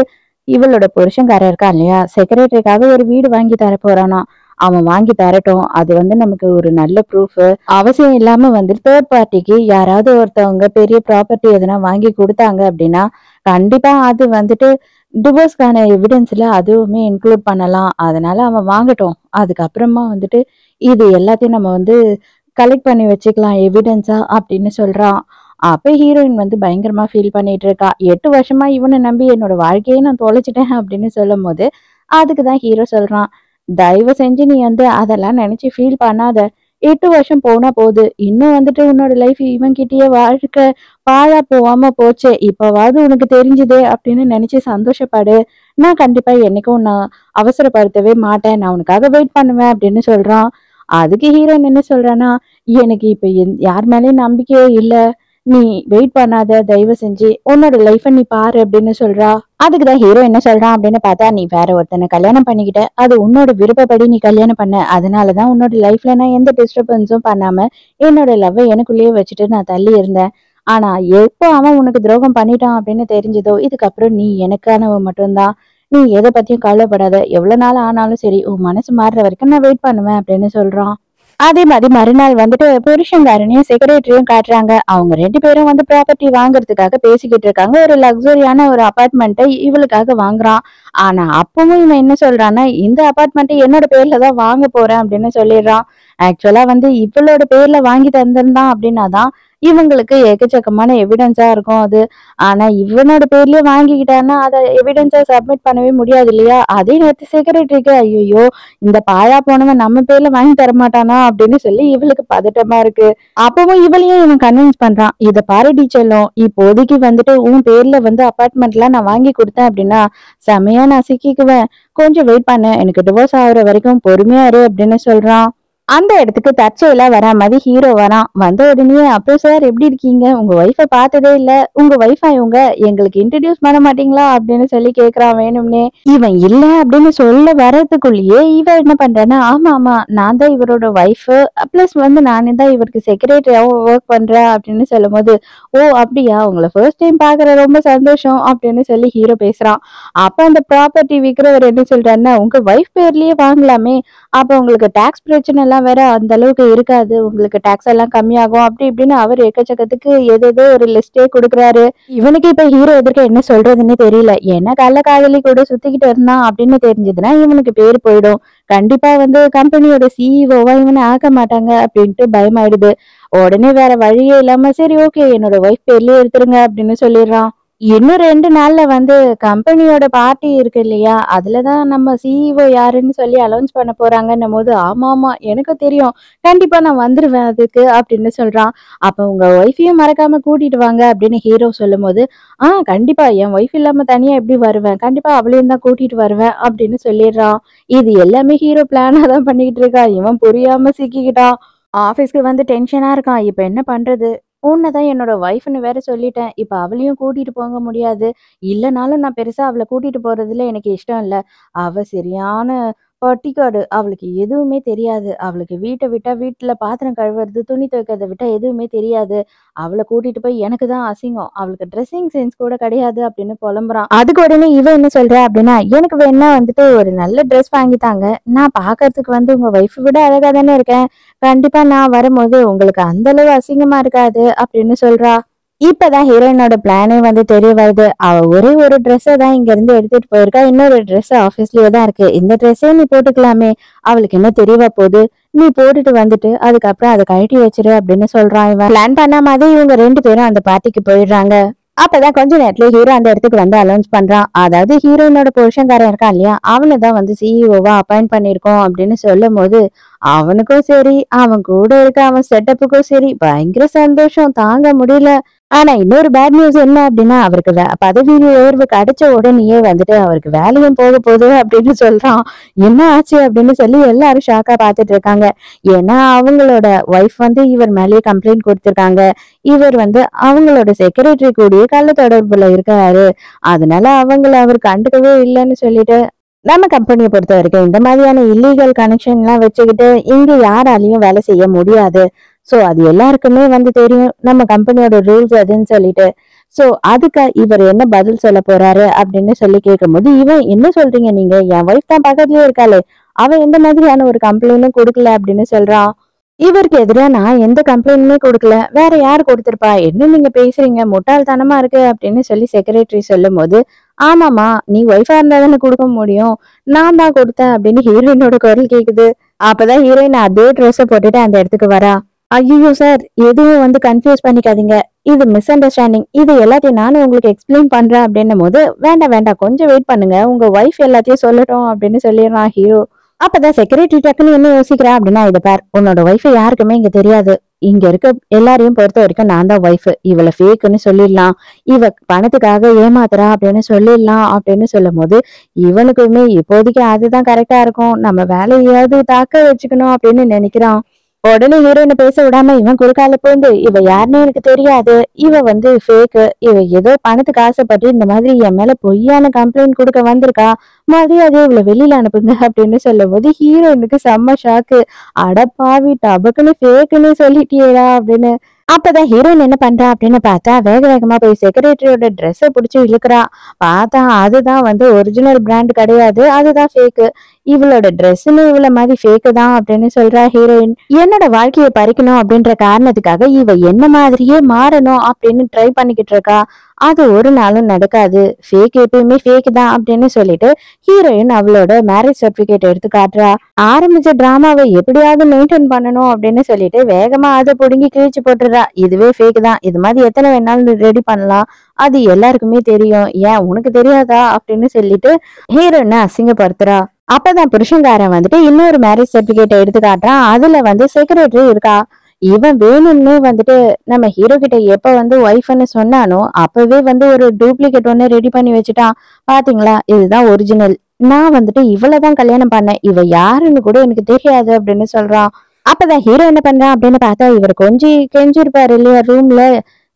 இவளோட புருஷன்காரர் இருக்கான் இல்லையா, செக்ரட்டரிக்காக ஒரு வீடு வாங்கி தர போறானா, அவன் வாங்கி தரட்டும், அது வந்து நமக்கு ஒரு நல்ல ப்ரூஃப், அவசியம் இல்லாம வந்து தேர்ட் பார்ட்டிக்கு யாராவது ஒருத்தவங்க பெரிய ப்ராப்பர்ட்டி எதனா வாங்கி கொடுத்தாங்க அப்படின்னா கண்டிப்பா அது வந்துட்டு டிவோர்ஸ்க்கான எவிடன்ஸ்ல அதுவுமே இன்க்ளூட் பண்ணலாம், அதனால அவன் வாங்கட்டும், அதுக்கப்புறமா வந்துட்டு இது எல்லாத்தையும் நம்ம வந்து கலெக்ட் பண்ணி வச்சுக்கலாம் எவிடன்ஸா அப்படின்னு சொல்றான். அப்ப ஹீரோயின் வந்து பயங்கரமா ஃபீல் பண்ணிட்டு இருக்கா. 8 வருஷமா இவனை நம்பி என்னோட வாழ்க்கையே நான் தொலைச்சிட்டேன் அப்படின்னு சொல்லும் போது அதுக்குதான் ஹீரோ சொல்றான், தயவு செஞ்சு நீ வந்து அதெல்லாம் நினைச்சு ஃபீல் பண்ணாத, 8 வருஷம் போனா போகுது, இன்னும் வந்துட்டு உன்னோட லைஃப் இவன் கிட்டயே வாழ்க்கை பாழா போகாம போச்சே, இப்பவாவது உனக்கு தெரிஞ்சுதே அப்படின்னு நினைச்சு சந்தோஷப்படு, நான் கண்டிப்பா என்னைக்கும் நான் அவசரப்படுத்தவே மாட்டேன், நான் உனக்காக வெயிட் பண்ணுவேன் அப்படின்னு சொல்றான். அதுக்கு ஹீரோயின் என்ன சொல்றான்னா, எனக்கு இப்ப யார் மேலயும் நம்பிக்கையே இல்ல, நீ வெயிட் பண்ணாத, தயவு செஞ்சு உன்னோட லைஃப நீ பாரு அப்படின்னு சொல்றா. அதுக்குதான் ஹீரோ என்ன சொல்றான் அப்படின்னு பார்த்தா, நீ வேற ஒருத்தனை கல்யாணம் பண்ணிக்கிட்ட, அது உன்னோட விருப்பப்படி நீ கல்யாணம் பண்ண, அதனாலதான் உன்னோட லைஃப்ல நான் எந்த டிஸ்டர்பன்ஸும் பண்ணாம என்னோட லவ்வை எனக்குள்ளேயே வச்சுட்டு நான் தள்ளி இருந்தேன். ஆனா எப்போ அவன் உனக்கு துரோகம் பண்ணிட்டான் அப்படின்னு தெரிஞ்சதோ, இதுக்கப்புறம் நீ எனக்கானவ மட்டும்தான், நீ எதை பத்தியும் கவலைப்படாத, எவ்வளவு நாள் ஆனாலும் சரி உன் மனசு மாறுற வரைக்கும் நான் வெயிட் பண்ணுவேன் அப்படின்னு சொல்றான். அதே மாதிரி மறுநாள் வந்துட்டு புருஷன்காரனையும் செக்ரட்டரியும் காட்டுறாங்க. அவங்க ரெண்டு பேரும் வந்து ப்ராப்பர்ட்டி வாங்குறதுக்காக பேசிக்கிட்டு இருக்காங்க. ஒரு லக்ஸரியான ஒரு அபார்ட்மெண்ட்டை இவளுக்காக வாங்குறான். ஆனா அப்பவும் இவன் என்ன சொல்றான்னா, இந்த அபார்ட்மெண்ட்டை என்னோட பேர்ல தான் வாங்க போறேன் அப்படின்னு சொல்லிடுறான். ஆக்சுவலா வந்து இவளோட பேர்ல வாங்கி தந்திருந்தான் அப்படின்னாதான் இவங்களுக்கு எக்கச்சக்கமான எவிடன்ஸா இருக்கும் அது. ஆனா இவனோட பேர்லயே வாங்கிக்கிட்டான்னா அதை எவிடன்ஸா சப்மிட் பண்ணவே முடியாது இல்லையா? அதே நேரத்து செக்ரட்டரிக்கு ஐயோ இந்த பாழா போனவன் நம்ம பேர்ல வாங்கி தர மாட்டானா அப்படின்னு சொல்லி இவளுக்கு பதட்டமா இருக்கு. அப்பவும் இவளையும் இவன் கன்வின்ஸ் பண்றான். இத பாரு டீச்சர்லும் இப்போதைக்கு வந்துட்டு உன் பேர்ல வந்து அபார்ட்மெண்ட்லாம் நான் வாங்கி கொடுத்தேன் அப்படின்னா செமையா நான் சிக்கிக்குவேன். கொஞ்சம் வெயிட் பண்ணு, எனக்கு டிவோர்ஸ் ஆகுற வரைக்கும் பொறுமையா இரு அப்படின்னு சொல்றான். அந்த இடத்துக்கு தற்செயலா வரா மாதிரி ஹீரோ வரான். வந்த உடனே அப்போ சார் எப்படி இருக்கீங்க, உங்க ஒய்ஃபை பார்த்ததே இல்ல, உங்க ஒய்ஃபா இவங்க, எங்களுக்கு இன்ட்ரடியூஸ் பண்ண மாட்டீங்களா அப்படின்னு சொல்லி கேக்குறான் வேணும்னே. இவன் இல்ல அப்படின்னு சொல்ல வர்றதுக்குள்ளேயே இவன் என்ன பண்றான்னா ஆமா ஆமா நான் தான் இவரோட ஒய்ஃப், பிளஸ் வந்து நானே தான் இவருக்கு செக்ரட்டரியாவும் ஒர்க் பண்றேன் அப்படின்னு சொல்லும் போது ஓ அப்படியா, உங்களை ஃபர்ஸ்ட் டைம் பாக்குற, ரொம்ப சந்தோஷம் அப்படின்னு சொல்லி ஹீரோ பேசுறான். அப்ப அந்த ப்ராப்பர்ட்டி விற்கிறவர் என்ன சொல்றாருன்னா உங்க ஒய்ஃப் பேர்லயே வாங்கலாமே, அப்ப உங்களுக்கு டாக்ஸ் பிரச்சனை எல்லாம் வேற அந்த அளவுக்கு இருக்காது, உங்களுக்கு டாக்ஸ் எல்லாம் கம்மியாகும் அப்படி இப்படின்னு அவர் எக்கச்சக்கத்துக்கு ஏதேதோ ஒரு லிஸ்டே கொடுக்குறாரு. இவனுக்கு இப்ப ஹீரோ எதிர்க்க என்ன சொல்றதுன்னு தெரியல. ஏன்னா கள்ள காதலி கூட சுத்திக்கிட்டு இருந்தான் அப்படின்னு தெரிஞ்சதுன்னா இவனுக்கு பேர் போயிடும். கண்டிப்பா வந்து கம்பெனியோட சிஇஓவா இவனை ஆக்க மாட்டாங்க அப்படின்ட்டு பயமாயிடுது. உடனே வேற வழியே இல்லாம சரி ஓகே என்னோட ஒய்ஃப் பேர்லயே எடுத்துருங்க அப்படின்னு சொல்லிடுறான். இன்னும் 2 நாள்ல வந்து கம்பெனியோட பார்ட்டி இருக்கு இல்லையா? அதுலதான் நம்ம சிஇஓ யாருன்னு சொல்லி அனௌன்ஸ் பண்ண போறாங்கன்னும் போது, ஆமா ஆமா எனக்கு தெரியும். கண்டிப்பா நான் வந்துருவேன் அதுக்கு அப்படின்னு சொல்றான். அப்ப உங்க ஒய்ஃபையும் மறக்காம கூட்டிட்டு வாங்க அப்படின்னு ஹீரோ சொல்லும்போது, கண்டிப்பா என் ஒய்ஃப் இல்லாம தனியா எப்படி வருவேன்? கண்டிப்பா அவளையும் தான் கூட்டிட்டு வருவேன் அப்படின்னு சொல்லிடுறான். இது எல்லாமே ஹீரோ பிளானா தான் பண்ணிக்கிட்டு இருக்கான். இவன் புரியாம சிக்கிக்கிட்டான். ஆஃபீஸ்க்கு வந்து டென்ஷனா இருக்கான். இப்ப என்ன பண்றது? உன்னதான் என்னோட ஒய்ஃப்ன்னு வேற சொல்லிட்டேன். இப்ப அவளையும் கூட்டிட்டு போக முடியாது. இல்லனாலும் நான் பெருசா அவள கூட்டிட்டு போறதுல எனக்கு இஷ்டம் இல்ல. அவ சரியான பட்டிக்காடு. அவளுக்கு எதுவுமே தெரியாது. அவளுக்கு வீட்ட விட்டா வீட்ல பாத்திரம் கழுவுறது, துணி துவைக்கிறத விட்டா எதுவுமே தெரியாது. அவள கூட்டிட்டு போய் எனக்கு தான் அசிங்கம். அவளுக்கு ட்ரெஸ்ஸிங் சென்ஸ் கூட கிடையாது அப்படின்னு புலம்புறான். அதுக்கு உடனே இவ என்ன சொல்றா அப்படின்னா, எனக்கு வேணா வந்துட்டு ஒரு நல்ல ட்ரெஸ் வாங்கி தாங்க. நான் பாக்கறதுக்கு வந்து உங்க ஒய்ஃப் விட அழகா தானே இருக்கேன். கண்டிப்பா நான் வரும்போது உங்களுக்கு அந்த அளவு அசிங்கமா இருக்காது அப்படின்னு சொல்றா. இப்பதான் ஹீரோயினோட பிளானே வந்து தெரிய வருது. அவ ஒரே ஒரு ட்ரெஸ்ஸை தான் இங்க இருந்து எடுத்துட்டு போயிருக்கா. இன்னொரு ட்ரெஸ் ஆபீஸ்லயே தான் இருக்கு. இந்த ட்ரெஸ்ஸே நீ போட்டுக்கலாமே, அவளுக்கு என்ன தெரியவா போகுது, நீ போட்டுட்டு வந்துட்டு அதுக்கப்புறம் அதை கழட்டி வச்சிரு அப்படின்னு சொல்றான். இவன் பிளான் பண்ண மாதிரி இவங்க 2 பேரும் அந்த பார்ட்டிக்கு போயிடுறாங்க. அப்பதான் கொஞ்ச நேரத்துல ஹீரோ அந்த இடத்துக்கு வந்து அனௌன்ஸ் பண்றான். அதாவது ஹீரோயினோட புருஷன்காரன் இருக்கான் இல்லையா, அவனை தான் வந்து சிஇஓவா அப்பாயிண்ட் பண்ணிருக்கோம் அப்படின்னு சொல்லும் போது அவனுக்கும் சரி, அவன் கூட இருக்க அவன் செட்டப்புக்கும் சரி பயங்கர சந்தோஷம் தாங்க முடியல. ஆனா இன்னொரு பேட் நியூஸ் என்ன அப்படின்னா, அவருக்கு பதவி உயர்வு கிடைச்ச உடனேயே வந்துட்டு அவருக்கு வேலையும் போக போகுது அப்படின்னு சொல்றான். என்ன ஆச்சு அப்படின்னு சொல்லி எல்லாரும் ஷாக்கா பாத்துட்டு இருக்காங்க. ஏன்னா அவங்களோட ஒய்ஃப் வந்து இவர் மேலேயே கம்ப்ளைண்ட் கொடுத்திருக்காங்க. இவர் வந்து அவங்களோட செக்ரட்டரி கூடயே கள்ள தொடர்புல இருக்காரு. அதனால அவங்கள அவர் கண்டுக்கவே இல்லைன்னு சொல்லிட்டு, நம்ம கம்பெனியை பொறுத்த வரைக்கும் இந்த மாதிரியான இல்லீகல் கனெக்ஷன் எல்லாம் வச்சுக்கிட்டு இங்க யாராலையும் வேலை செய்ய முடியாது. சோ அது எல்லாருக்குமே வந்து தெரியும், நம்ம கம்பெனியோட ரூல்ஸ் அதுன்னு சொல்லிட்டு. சோ அதுக்கு இவர் என்ன பதில் சொல்ல போறாரு அப்படின்னு சொல்லி கேட்கும்போது, இவன் என்ன சொல்றீங்க நீங்க, என் ஒய்ஃப் தான் பக்கத்துலயே இருக்காளே, அவ எந்த மாதிரியான ஒரு கம்ப்ளைண்டும் கொடுக்கல அப்படின்னு சொல்றான். இவருக்கு எதிரா நான் எந்த கம்ப்ளைண்ட்டுமே கொடுக்கல, வேற யாரு கொடுத்திருப்பா, என்ன நீங்க பேசுறீங்க, முட்டாள்தனமா இருக்கு அப்படின்னு சொல்லி செக்ரட்டரி சொல்லும் போது, ஆமாமா நீ ஒய்ஃபா இருந்தா தானே கொடுக்க முடியும், நான் தான் கொடுத்தேன் அப்படின்னு ஹீரோயினோட குரல் கேக்குது. அப்பதான் ஹீரோயின் அதே ட்ரெஸ்ஸை போட்டுட்டு அந்த இடத்துக்கு வரா. ஐயோ சார், எதுவும் வந்து கன்ஃபியூஸ் பண்ணிக்காதீங்க, இது மிஸ் அண்டர்ஸ்டாண்டிங், இது எல்லாத்தையும் நானும் உங்களுக்கு எக்ஸ்பிளைன் பண்றேன் அப்படின்னும் போது, வேண்டாம் வேண்டாம் கொஞ்சம் வெயிட் பண்ணுங்க, உங்க ஒய்ஃப் எல்லாத்தையும் சொல்லட்டும் அப்படின்னு சொல்லிடுறான் ஹீரோ. அப்பதான் செக்ரட்டரி டக்குன்னு என்ன யோசிக்கிறா அப்படின்னா, இதை பார், உன்னோட ஒய்ஃப் யாருக்குமே இங்க தெரியாது. இங்க இருக்க எல்லாரையும் பொறுத்த வரைக்கும் நான் தான் ஒய்ஃப், இவளை ஃபேக்குன்னு சொல்லிடலாம், இவ பணத்துக்காக ஏமாத்துறா அப்படின்னு சொல்லிடலாம் அப்படின்னு சொல்லும் போது இவனுக்குமே இப்போதைக்கு அதுதான் கரெக்டா இருக்கும், நம்ம வேலையாவது தாக்க வச்சுக்கணும் அப்படின்னு நினைக்கிறான். உடனே ஹீரோயினை பேச விடாம இவன் குறுக்கால போந்து, இவ யாருன்னு எனக்கு தெரியாது, இவ வந்து ஃபேக்கு, இவ ஏதோ பணத்துக்கு ஆசைப்பட்டு இந்த மாதிரி என் மேல பொய்யான கம்ப்ளைண்ட் கொடுக்க வந்திருக்கா, மரியாதையை இவளை வெளியில அனுப்புங்க அப்படின்னு சொல்லும் போது ஹீரோயினுக்கு செம்ம ஷாக்கு. அடப்பாவி, டபக்குன்னு ஃபேக்குன்னு சொல்லிட்டியேடா அப்படின்னு. அப்பதான் ஹீரோயின் என்ன பண்றா அப்படின்னு பார்த்தா, வேக வேகமா போய் செக்ரட்டரியோட ட்ரெஸ்ஸை பிடிச்சி இழுக்கிறா. பார்த்தா அதுதான் வந்து ஒரிஜினல் பிராண்ட் கிடையாது, அதுதான் ஃபேக்கு, இவளோட ட்ரெஸ்ஸுன்னு இவள மாதிரி ஃபேக்கு தான் அப்படின்னு சொல்றா ஹீரோயின். என்னோட வாழ்க்கையை பறிக்கணும் அப்படின்ற காரணத்துக்காக இவ என்ன மாதிரியே மாறணும் அப்படின்னு ட்ரை பண்ணிக்கிட்டு இருக்கா. அது ஒரு நாளும் நடக்காது, ஃபேக் எப்பயுமே ஃபேக் தான் அப்படின்னு சொல்லிட்டு ஹீரோயின் அவளோட மேரேஜ் சர்டிபிகேட் எடுத்து காட்டுறா. ஆரம்பிச்ச டிராமாவை எப்படியாவது மெயின்டைன் பண்ணணும் அப்படின்னு சொல்லிட்டு வேகமா அதை புடுங்கி கிழிச்சு போட்டுறா. இதுவே ஃபேக் தான், இது மாதிரி எத்தனை வேணாலும் ரெடி பண்ணலாம், அது எல்லாருக்குமே தெரியும், ஏன் உனக்கு தெரியாதா அப்படின்னு சொல்லிட்டு ஹீரோயினை அசிங்கப்படுத்துறா. அப்பதான் புருஷன்காரன் வந்துட்டு இன்னொரு மேரேஜ் சர்டிபிகேட்டை எடுத்து காட்டுறான். அதுல செக்ரட்டரி இருக்கா. இவன் வேணும்னு நம்ம ஹீரோ கிட்ட எப்ப ஒய்ஃப்னு சொன்னானோ அப்பவே ஒரு டூப்ளிகேட் ஒண்ணு ரெடி பண்ணி வச்சுட்டான். பாத்தீங்களா, இதுதான் ஒரிஜினல், நான் இவ்வளவுதான் கல்யாணம் பண்ணேன், இவ யாருன்னு கூட எனக்கு தெரியாது அப்படின்னு சொல்றான். அப்பதான் ஹீரோ என்ன பண்றான் அப்படின்னு பார்த்தா, இவர் கொஞ்சம் கெஞ்சிருப்பாரு இல்லையா ரூம்ல,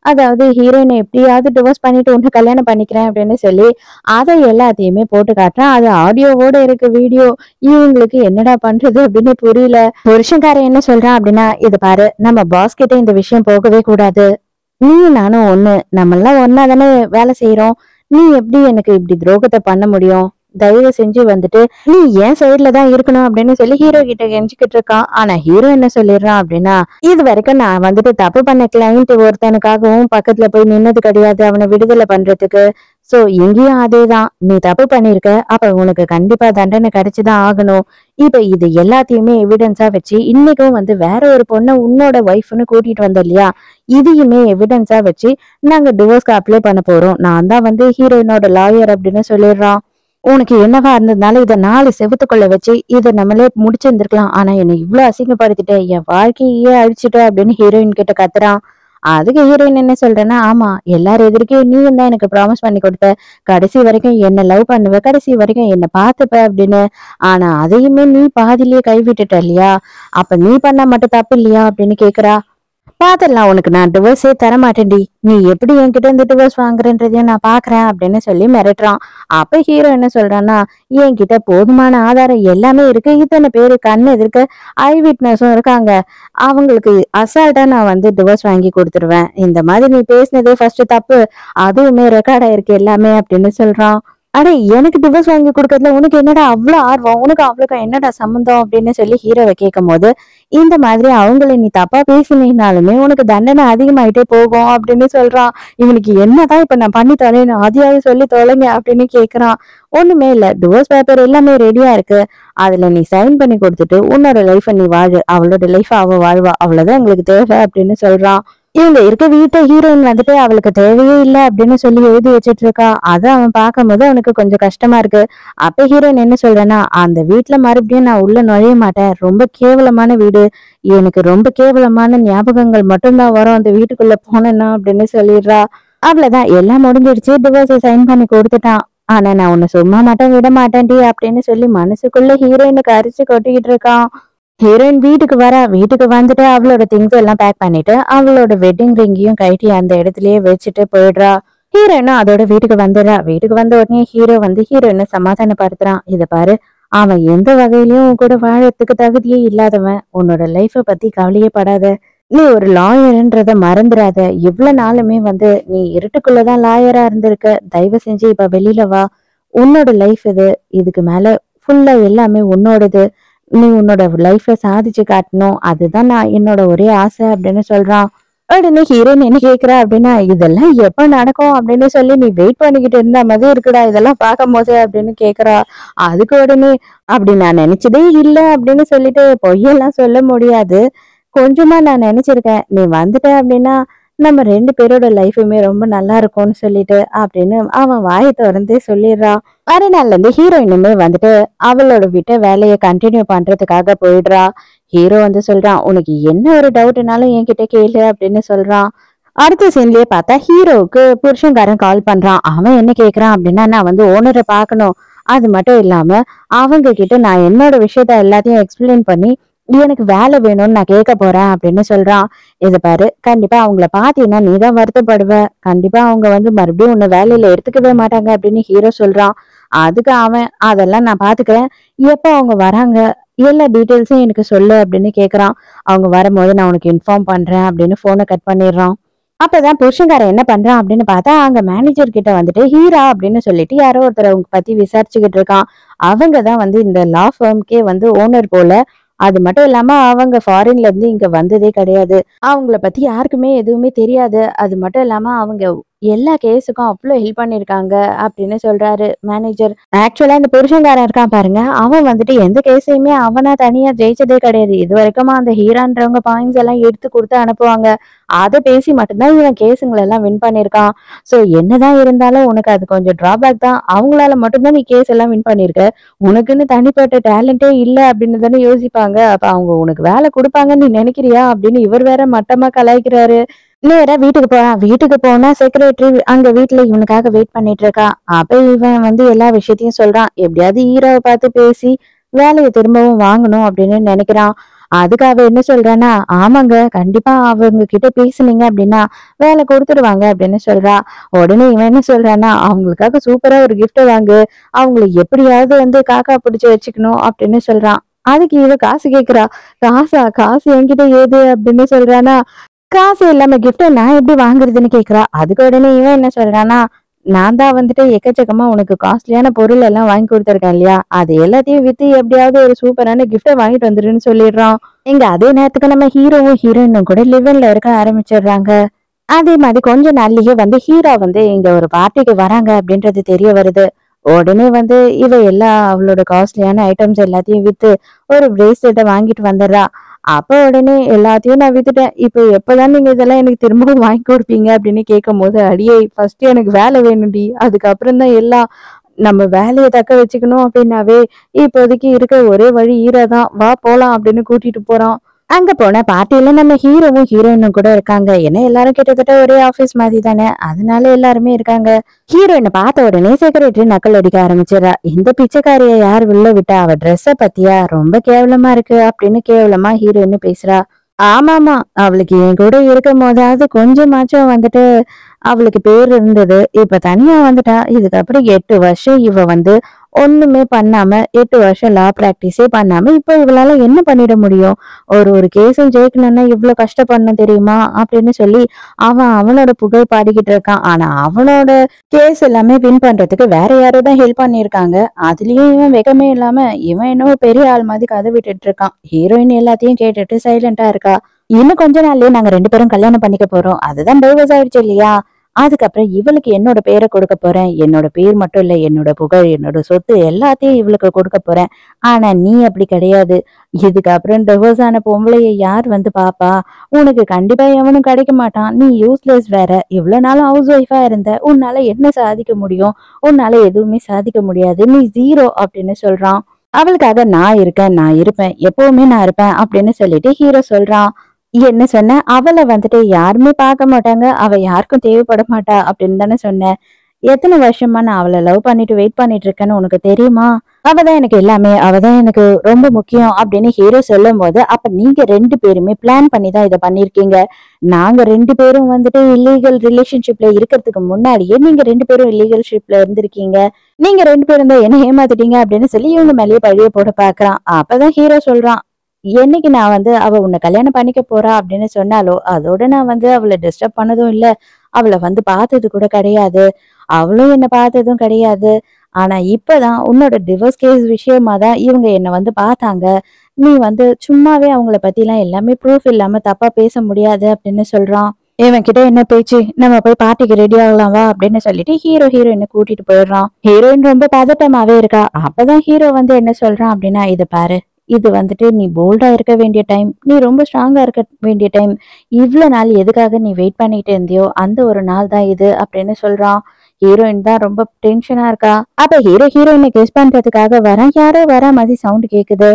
அதாவது ஹீரோயினை எப்படியாவது டிவோர்ஸ் பண்ணிட்டு ஒண்ணு கல்யாணம் பண்ணிக்கிறேன் அப்படின்னு சொல்லி அதை எல்லாத்தையுமே போட்டு காட்டுறான். அது ஆடியோவோட இருக்கு, வீடியோ. இவங்களுக்கு என்னடா பண்றது அப்படின்னு புரியல. புருஷன்காரன் என்ன சொல்றான் அப்படின்னா, இது பாரு, நம்ம பாஸ் கிட்ட இந்த விஷயம் போகவே கூடாது, நீ நானும் ஒண்ணு, நம்ம எல்லாம் ஒன்னா தானே வேலை செய்யறோம், நீ எப்படி எனக்கு இப்படி துரோகத்தை பண்ண முடியும், தயவு செஞ்சு நீ ஏன் சைட்ல தான் இருக்கணும் அப்படின்னு சொல்லி ஹீரோ கிட்ட கெஞ்சிக்கிட்டு இருக்கான். ஆனா ஹீரோ என்ன சொல்லிடுறான் அப்படின்னா, இது வரைக்கும் நான் தப்பு பண்ண கிளைண்ட் ஒருத்தனுக்காகவும் பக்கத்துல போய் நின்னது கிடையாது அவனை விடுதலை பண்றதுக்கு. சோ இங்கேயும் அதேதான், நீ தப்பு பண்ணிருக்க, அப்ப உனக்கு கண்டிப்பா தண்டனை கிடைச்சுதான் ஆகணும். இப்ப இது எல்லாத்தையுமே எவிடன்ஸா வச்சு இன்னைக்கும் வேற ஒரு பொண்ணை உன்னோட ஒய்ஃப்னு கூட்டிட்டு வந்த இல்லையா, இதையுமே எவிடன்ஸா வச்சு நாங்க டிவோர்ஸ்க்கு அப்ளை பண்ண போறோம், நான் தான் ஹீரோயினோட லாயர் அப்படின்னு சொல்லிடுறான். உனக்கு என்னவா இருந்ததுனால இதை 4 செவத்துக்குள்ள வச்சு இதை நம்மளே முடிச்சிருந்திருக்கலாம், ஆனா என்னை இவ்வளவு அசிங்கப்படுத்திட்ட, என் வாழ்க்கையே அழிச்சிட்ட அப்படின்னு ஹீரோயின் கிட்ட கத்துறான். அதுக்கு ஹீரோயின் என்ன சொல்றேன்னா, ஆமா, எல்லாரும் எதிர்க்கே நீயும் தான் எனக்கு ப்ராமிஸ் பண்ணி கொடுத்த, கடைசி வரைக்கும் என்ன லவ் பண்ணுவ, கடைசி வரைக்கும் என்ன பாத்துப்ப அப்படின்னு, ஆனா அதையுமே நீ பாதிலேயே கைவிட்டுட்ட இல்லையா, அப்ப நீ பண்ணா மட்டும் தப்பு இல்லையா அப்படின்னு கேக்குறா. பாத்திரலாம், உனக்கு நான் டிவோர்ஸே தர மாட்டேன்டி, நீ எப்படி என்கிட்ட இருந்து டிவோர்ஸ் வாங்குறன்றதையும் நான் பாக்குறேன் அப்படின்னு சொல்லி மிரட்டுறான். அப்ப ஹீரோ என்ன சொல்றான்னா, என்கிட்ட போதுமான ஆதாரம் எல்லாமே இருக்கு, இத்தனை பேரு கண்ணு எதிர்க்க ஐ விட்னஸும் இருக்காங்க, அவங்களுக்கு அசால்ட்டா நான் டிவோர்ஸ் வாங்கி கொடுத்துருவேன், இந்த மாதிரி நீ பேசினதே ஃபர்ஸ்ட் தப்பு, அதுவுமே ரெக்கார்ட் ஆயிருக்கு எல்லாமே அப்படின்னு சொல்றான். அடே, எனக்கு டிவோர்ஸ் வாங்கி கொடுக்கறதுல உனக்கு என்னடா அவ்வளவு ஆர்வம், உனக்கு அவ்வளவுக்கு என்னடா சம்மந்தம் அப்படின்னு சொல்லி ஹீரோவை கேட்கும் போது, இந்த மாதிரி அவங்களை நீ தப்பா பேசினாலுமே உனக்கு தண்டனை அதிகமாயிட்டே போகும் அப்படின்னு சொல்றான். இவனுக்கு என்னதான் இப்ப நான் பண்ணி தொலைணும், அதையாவது சொல்லி தொலைங்க அப்படின்னு கேக்குறான். ஒண்ணுமே இல்ல, டிவோர்ஸ் பேப்பர் எல்லாமே ரெடியா இருக்கு, அதுல நீ சைன் பண்ணி கொடுத்துட்டு உன்னோட லைஃப நீ வாழு, அவளோட லைஃப அவ வாழ்வா, அவ்வளவுதான் எங்களுக்கு தேவை அப்படின்னு சொல்றான். இவங்க இருக்க வீட்டை ஹீரோயின் அவளுக்கு தேவையே இல்லை அப்படின்னு சொல்லி எழுதி வச்சிட்டு இருக்கா. அதை அவன் பார்க்கும்போது அவனுக்கு கொஞ்சம் கஷ்டமா இருக்கு. அப்ப ஹீரோயின் என்ன சொல்றேன்னா, அந்த வீட்டுல மறுபடியும் நான் உள்ள நுழைய மாட்டேன், ரொம்ப கேவலமான வீடு, எனக்கு ரொம்ப கேவலமான ஞாபகங்கள் மட்டும்தான் வரும் அந்த வீட்டுக்குள்ள போனேன்னா அப்படின்னு சொல்லிடுறா. அவ்வளவுதான், எல்லாம் முடிஞ்சிடுச்சு, டிவோர்ஸை சைன் பண்ணி கொடுத்துட்டான், ஆனா நான் உன்னை சும்மா மட்டும் விட மாட்டேன்டி அப்படின்னு சொல்லி மனசுக்குள்ள ஹீரோயினுக்கு அரிச்சு கொட்டிக்கிட்டு இருக்கான். ஹீரோயின் வீட்டுக்கு வரா. வீட்டுக்கு வந்துட்டு அவளோட திங்ஸ் எல்லாம் பேக் பண்ணிட்டு அவளோட வெட்டிங் ரிங்கையும் கட்டி அந்த இடத்துலயே வச்சுட்டு போயிடுறா. ஹீரோயினும் அதோட வீட்டுக்கு வந்துடுறா. வீட்டுக்கு வந்த உடனே ஹீரோ ஹீரோயினை சமாதானப்படுத்துறான். இத பாரு, அவன் எந்த வகையிலயும் உன் கூட வாழறதுக்கு தகுதியே இல்லாதவன், உன்னோட லைஃப பத்தி கவலையே படாத, நீ ஒரு லாயர்ன்றத மறந்துடாத, இவ்வளவு நாளுமே நீ இருட்டுக்குள்ளதான் லாயரா இருந்திருக்க, தயவு செஞ்சு இப்ப வெளியில வா, உன்னோட லைஃப் இது, இதுக்கு மேல ஃபுல்லா எல்லாமே உன்னோடது, நீ உன்னோட லைஃப்ல சாதிச்சு காட்டணும், அதுதான் நான் என்னோட ஒரே ஆசை அப்படின்னு சொல்றான். உடனே ஹீரோயின் என்ன கேக்குறா அப்படின்னா, இதெல்லாம் எப்ப நடக்கும் அப்படின்னு சொல்லி நீ வெயிட் பண்ணிக்கிட்டு இருந்த மாதிரி இருக்குடா இதெல்லாம் பார்க்கும் போது அப்படின்னு கேக்குறா. அதுக்கு உடனே, அப்படி நான் நினைச்சதே இல்ல அப்படின்னு சொல்லிட்டு பொய்யெல்லாம் சொல்ல முடியாது, கொஞ்சமா நான் நினைச்சிருக்கேன், நீ வந்துட்ட அப்படின்னா நம்ம 2 பேரோட லைஃபுமே ரொம்ப நல்லா இருக்கும்னு சொல்லிட்டு அப்படின்னு அவன் வாயை திறந்தே சொல்லிடுறான். மறுநாள்ல இருந்து ஹீரோயினுமே அவளோட விட்ட வேலையை கண்டினியூ பண்றதுக்காக போயிடுறா. ஹீரோ சொல்றான், உனக்கு என்ன ஒரு டவுட்னாலும் என்கிட்ட கேளு அப்படின்னு சொல்றான். அடுத்த சீன்லயே பார்த்தா ஹீரோவுக்கு புருஷன்காரன் கால் பண்றான். அவன் என்ன கேக்குறான் அப்படின்னா, நான் ஓனரை பார்க்கணும், அது மட்டும் இல்லாம அவங்க கிட்ட நான் என்னோட விஷயத்த எல்லாத்தையும் எக்ஸ்பிளைன் பண்ணி எனக்கு வேலை வேணும்னு நான் கேட்க போறேன் அப்படின்னு சொல்றான். இத பாரு, கண்டிப்பா அவங்கள பாத்தீங்கன்னா நீதான் வருத்தப்படுவ, கண்டிப்பா அவங்க மறுபடியும் உன்னை வேலையில எடுத்துக்கவே மாட்டாங்க அப்படின்னு ஹீரோ சொல்றான். அதுக்கு அவன், அதெல்லாம் நான் பாத்துக்கிறேன், எப்ப அவங்க வராங்க எல்லா டீட்டெயில்ஸும் எனக்கு சொல்லு அப்படின்னு கேக்குறான். அவங்க வரும்போது நான் உனக்கு இன்ஃபார்ம் பண்றேன் அப்படின்னு போனை கட் பண்ணிடுறான். அப்பதான் புருஷன்காரன் என்ன பண்றான் அப்படின்னு பார்த்தா, அங்க மேனேஜர் கிட்ட ஹீரா அப்படின்னு சொல்லிட்டு யாரோ ஒருத்தர் அவங்க பத்தி விசாரிச்சுக்கிட்டு இருக்கான். அவங்கதான் இந்த லா ஃபர்ம்கே ஓனர் போல, அது மட்டும் இல்லாம அவங்க ஃபாரின்ல இருந்து இங்க வந்ததே கிடையாது, அவங்கள பத்தி யாருக்குமே எதுவுமே தெரியாது, அது மட்டும் இல்லாம அவங்க எல்லா கேஸுக்கும் அவ்ளோ ஹெல்ப் பண்ணியிருக்காங்க அப்படின்னு சொல்றாரு மேனேஜர். ஆக்சுவலா இந்த புருஷன்காரன் இருக்கான் பாருங்க, அவன் வந்துட்டு எந்த கேஸையுமே அவனா தனியா ஜெயிச்சதே கிடையாது. இதுவரைக்குமா அந்த ஹீரான்றவங்க பாயிண்ட்ஸ் எல்லாம் எடுத்து குடுத்து அனுப்புவாங்க. அத பேசி மட்டும்தான் இவன் கேஸுங்கள எல்லாம் வின் பண்ணியிருக்கான். சோ என்னதான் இருந்தாலும் உனக்கு அது கொஞ்சம் டிராபேக் தான். அவங்களால மட்டும்தான் நீ கேஸ் எல்லாம் வின் பண்ணியிருக்க. உனக்குன்னு தனிப்பட்ட டேலண்டே இல்ல அப்படின்னு தானே யோசிப்பாங்க. அப்ப அவங்க உனக்கு வேலை குடுப்பாங்கன்னு நீ நினைக்கிறியா? அப்படின்னு இவர் வேற மட்டமா கலாய்க்கிறாரு. நேரா வீட்டுக்கு போறான். வீட்டுக்கு போனா செக்ரட்டரி அங்க வீட்ல இவனுக்காக வெயிட் பண்ணிட்டு இருக்கா. அப்ப இவன் வந்து எல்லா விஷயத்தையும் சொல்றான். எப்படியாவது ஹீரோவை பார்த்து பேசி வேலையை திரும்பவும் வாங்கணும் அப்படின்னு நினைக்கிறான். அதுக்கு அவ என்ன சொல்றான்னா, ஆமாங்க கண்டிப்பா அவங்க கிட்ட பேசுனீங்க அப்படின்னா வேலை கொடுத்துடுவாங்க அப்படின்னு சொல்றா. உடனே இவன் என்ன சொல்றான்னா, அவங்களுக்காக சூப்பரா ஒரு gift வாங்கு, அவங்களை எப்படியாவது வந்து காக்கா பிடிச்சு வச்சுக்கணும் அப்படின்னு சொல்றான். அதுக்கு இவ காசு கேக்குறா. காசா? காசு என்கிட்ட ஏது அப்படின்னு சொல்றானா. காசு இல்லாம கிஃப்ட நான் எப்படி வாங்குறதுன்னு கேக்குறா. அதுக்கு உடனே இவன் என்ன சொல்றான்னா, நான் தான் வந்துட்டு எக்கச்சக்கமா உனக்கு காஸ்ட்லியான பொருள் எல்லாம் வாங்கி கொடுத்துருக்கேன் இல்லையா, அது எல்லாத்தையும் வித்து எப்படியாவது ஒரு சூப்பரான கிஃப்ட வாங்கிட்டு வந்துருன்னு சொல்லிடுறான். இங்க அதே நேரத்துக்கு நம்ம ஹீரோவும் ஹீரோயினும் கூட லிவின்ல இருக்க ஆரம்பிச்சிடுறாங்க. அதே மாதிரி கொஞ்ச நாள்லயே வந்து ஹீரோ வந்து இங்க ஒரு பார்ட்டிக்கு வராங்க அப்படின்றது தெரிய வருது. உடனே வந்து இவ எல்லா அவளோட காஸ்ட்லியான ஐட்டம்ஸ் எல்லாத்தையும் வித்து ஒரு பிரேஸ்லெட்டை வாங்கிட்டு வந்துடுறா. அப்ப உடனே எல்லாத்தையும் நான் வித்துட்டேன். இப்ப எப்பதான் நீங்க இதெல்லாம் எனக்கு திரும்பவும் வாங்கி கொடுப்பீங்க அப்படின்னு கேட்கும்போது, அடியே ஃபர்ஸ்ட் எனக்கு வேலை வேணும்டி, அதுக்கப்புறம் தான் எல்லாம். நம்ம வேலையை தக்க வச்சுக்கணும் அப்படின்னாவே இப்போதைக்கு இருக்க ஒரே வழி ஹீரோ தான். வா போலாம் அப்படின்னு கூட்டிட்டு போறான். அங்க போன பார்ட்டியில நம்ம ஹீரோவும் ஹீரோயினும் கூட இருக்காங்க. ஏன்னா எல்லாரும் கிட்டத்தட்ட ஒரே ஆபீஸ் மாதிரி தானே, அதனால எல்லாருமே இருக்காங்க. ஹீரோயினை பார்த்த உடனே செக்ரட்டரி நக்கல் அடிக்க ஆரம்பிச்சிடறா. இந்த பிச்சைக்காரிய யார் உள்ள விட்டா? அவ ட்ரெஸ்ஸ பத்தியா? ரொம்ப கேவலமா இருக்கு அப்படின்னு கேவலமா ஹீரோயின் பேசுறா. ஆமாமா, அவளுக்கு என் கூட இருக்கும் போதாவது கொஞ்சமாச்சும் வந்துட்டு அவளுக்கு பேர் இருந்தது. இப்ப தனியா வந்துட்டா. இதுக்கப்புறம் 8 வருஷம் இவ வந்து ஒண்ணுமே பண்ணாம 8 வருஷம் லா பிராக்டிஸே பண்ணாம இப்ப இவளால என்ன பண்ணிட முடியும்? ஒரு கேஸும் ஜெயிக்கணும்னா இவ்வளவு கஷ்டப்படணும் தெரியுமா அப்படின்னு சொல்லி அவனோட புகழ் பாடிக்கிட்டு இருக்கான். ஆனா அவனோட கேஸ் எல்லாமே வின் பண்றதுக்கு வேற யாரோ தான் ஹெல்ப் பண்ணியிருக்காங்க. அதுலயும் இவன் வெகமே இல்லாம இவன் என்னவோ பெரிய ஆள் மாதிரி கதை விட்டுட்டு இருக்கான். ஹீரோயின் எல்லாத்தையும் கேட்டுட்டு சைலண்டா இருக்கா. இன்னும் கொஞ்ச நாள்லயே நாங்க 2 பேரும் கல்யாணம் பண்ணிக்க போறோம். அதுதான் டைவர்ஸ் ஆயிடுச்சு இல்லையா? அதுக்கப்புறம் இவளுக்கு என்னோட பேரை கொடுக்க போறேன். என்னோட பேர் மட்டும் இல்ல, என்னோட புகழ், என்னோட சொத்து எல்லாத்தையும் இவளுக்கு கொடுக்க போறேன். ஆனா நீ அப்படி கிடையாது. இதுக்கப்புறம் டிவோர்ஸ் ஆன பொம்பளைய யார் வந்து பாப்பா? உனக்கு கண்டிப்பா எவனும் கிடைக்க மாட்டான். நீ யூஸ்லெஸ் வேற. இவ்வளவு நாளும் ஹவுஸ் ஒய்ஃபா இருந்த. உன்னால என்ன சாதிக்க முடியும்? உன்னால எதுவுமே சாதிக்க முடியாது. நீ ஜீரோ அப்படின்னு சொல்றான். அவளுக்காக நான் இருக்கேன், நான் இருப்பேன், எப்பவுமே நான் இருப்பேன் அப்படின்னு சொல்லிட்டு ஹீரோ சொல்றான். என்ன சொன்ன? அவள வந்துட்டு யாருமே பார்க்க மாட்டாங்க. அவ யாருக்கும் தேவைப்பட மாட்டா அப்படின்னு தானே சொன்னேன். எத்தனை வருஷமா நான் அவளை லவ் பண்ணிட்டு வெயிட் பண்ணிட்டு இருக்கேன்னு உனக்கு தெரியுமா? அவதான் எனக்கு எல்லாமே. அவதான் எனக்கு ரொம்ப முக்கியம் அப்படின்னு ஹீரோ சொல்லும் போது, அப்ப நீங்க 2 பேருமே பிளான் பண்ணி தான் இதை பண்ணிருக்கீங்க. நாங்க 2 பேரும் வந்துட்டு இல்லீகல் ரிலேஷன்ஷிப்ல இருக்கிறதுக்கு முன்னாடியே நீங்க 2 பேரும் இல்லீகல்ஷிப்ல இருந்திருக்கீங்க. நீங்க 2 பேரும் தான் என்ன ஏமாத்திட்டீங்க அப்படின்னு சொல்லி இவங்க மேலேயே பழிய போட பாக்குறான். அப்பதான் ஹீரோ சொல்றான், என்னைக்கு நான் வந்து அவ உன்னை கல்யாணம் பண்ணிக்க போறா அப்படின்னு சொன்னாலோ அதோட நான் வந்து அவளை டிஸ்டர்ப் பண்ணதும் இல்ல, அவளை வந்து பார்த்தது கூட கிடையாது, அவளும் என்ன பார்த்ததும் கிடையாது. ஆனா இப்பதான் உன்னோட டிவோர்ஸ் கேஸ் விஷயமா தான் இவங்க என்ன வந்து பார்த்தாங்க. நீ வந்து சும்மாவே அவங்கள பத்தி எல்லாம் எல்லாமே ப்ரூஃப் இல்லாம தப்பா பேச முடியாது அப்படின்னு சொல்றான். இவன் கிட்ட என்ன பேச்சு? நம்ம போய் பார்ட்டிக்கு ரெடி ஆகலாம் வா அப்படின்னு சொல்லிட்டு ஹீரோயினை கூட்டிட்டு போயிடுறான். ஹீரோயின் ரொம்ப பதட்டமாவே இருக்கா. அப்பதான் ஹீரோ வந்து என்ன சொல்றான் அப்படின்னா, இதை பாரு, இது வந்துட்டு நீ போல்டா இருக்க வேண்டிய டைம், நீ ரொம்ப ஸ்ட்ராங்கா இருக்க வேண்டிய டைம். இவ்வளவு நாள் எதுக்காக நீ வெயிட் பண்ணிட்டு இருந்தியோ அந்த ஒரு நாள் தான் இது அப்படின்னு சொல்றான். ஹீரோயின் தான் ரொம்ப டென்ஷனா இருக்கா. அப்ப ஹீரோயினை கெஸ் பண்றதுக்காக வரான். யாரோ வர மாதிரி சவுண்ட் கேக்குது.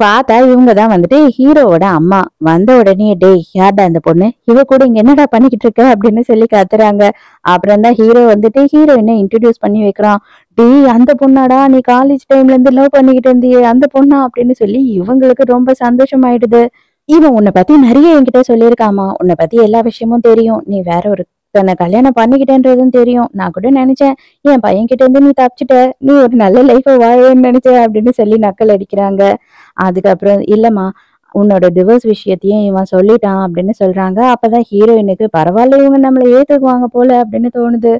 பார்த்தா இவங்க தான் வந்துட்டு ஹீரோவோட அம்மா. வந்த உடனே, டேய் யார்டா அந்த பொண்ணு? இவ கூட இங்க என்னடா பண்ணிக்கிட்டு இருக்க அப்படின்னு சொல்லி கத்துறாங்க. அப்புறம் தான் ஹீரோ வந்துட்டு ஹீரோயினை இன்ட்ரடியூஸ் பண்ணி வைக்கிறான். டேய் அந்த பொண்ணாடா, நீ காலேஜ் டைம்ல இருந்து லவ் பண்ணிக்கிட்டு இருந்தியே அந்த பொண்ணா அப்படின்னு சொல்லி இவங்களுக்கு ரொம்ப சந்தோஷமாயிடுது. இவன் உன்னை பத்தி நிறைய என்கிட்ட சொல்லியிருக்காமா. உன்னை பத்தி எல்லா விஷயமும் தெரியும். நீ வேற ஒரு தன்னை கல்யாணம் பண்ணிக்கிட்டேன்றதும் தெரியும். நான் கூட நினைச்சேன் என் பையன் கிட்ட இருந்து நீ தப்பிச்சிட்ட, நீ ஒரு நல்ல லைஃப வாழன்னு நினைச்சேன் அப்படின்னு சொல்லி நக்கல் அடிக்கிறாங்க. அதுக்கப்புறம் இல்லம்மா, உன்னோட டிவோர்ஸ் விஷயத்தையும் இவன் சொல்லிட்டான் அப்படின்னு சொல்றாங்க. அப்பதான் ஹீரோயினுக்கு பரவாயில்ல, இவங்க நம்மள ஏத்துக்குவாங்க போல அப்படின்னு தோணுது.